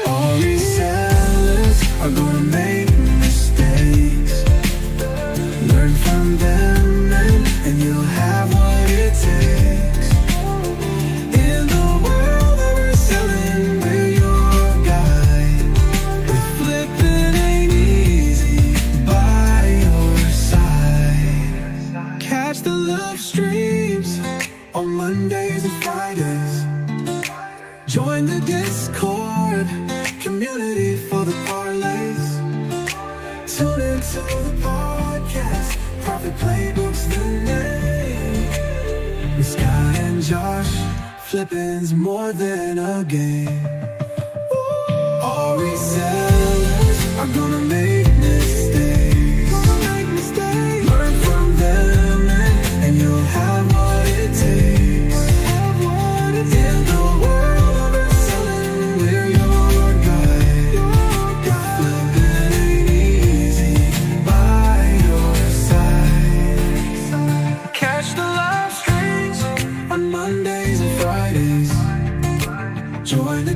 All resellers are gonna make mistakes. Learn from them and you'll have what it takes. In the world of reselling, we're your guide. If flipping ain't easy, by your side. Catch the love streams on Mondays and Fridays. Join the Discord community for the parlays. Tune into the podcast, Profit Playbook's the name. With Scott and Josh, flipping's more than a game. All resellers are gonna make mistakes. Learn from them and you'll have what it takes. In the world of reselling, we're your guide. Flipping ain't easy, by your side. Catch the live streams on Mondays and Fridays. Join the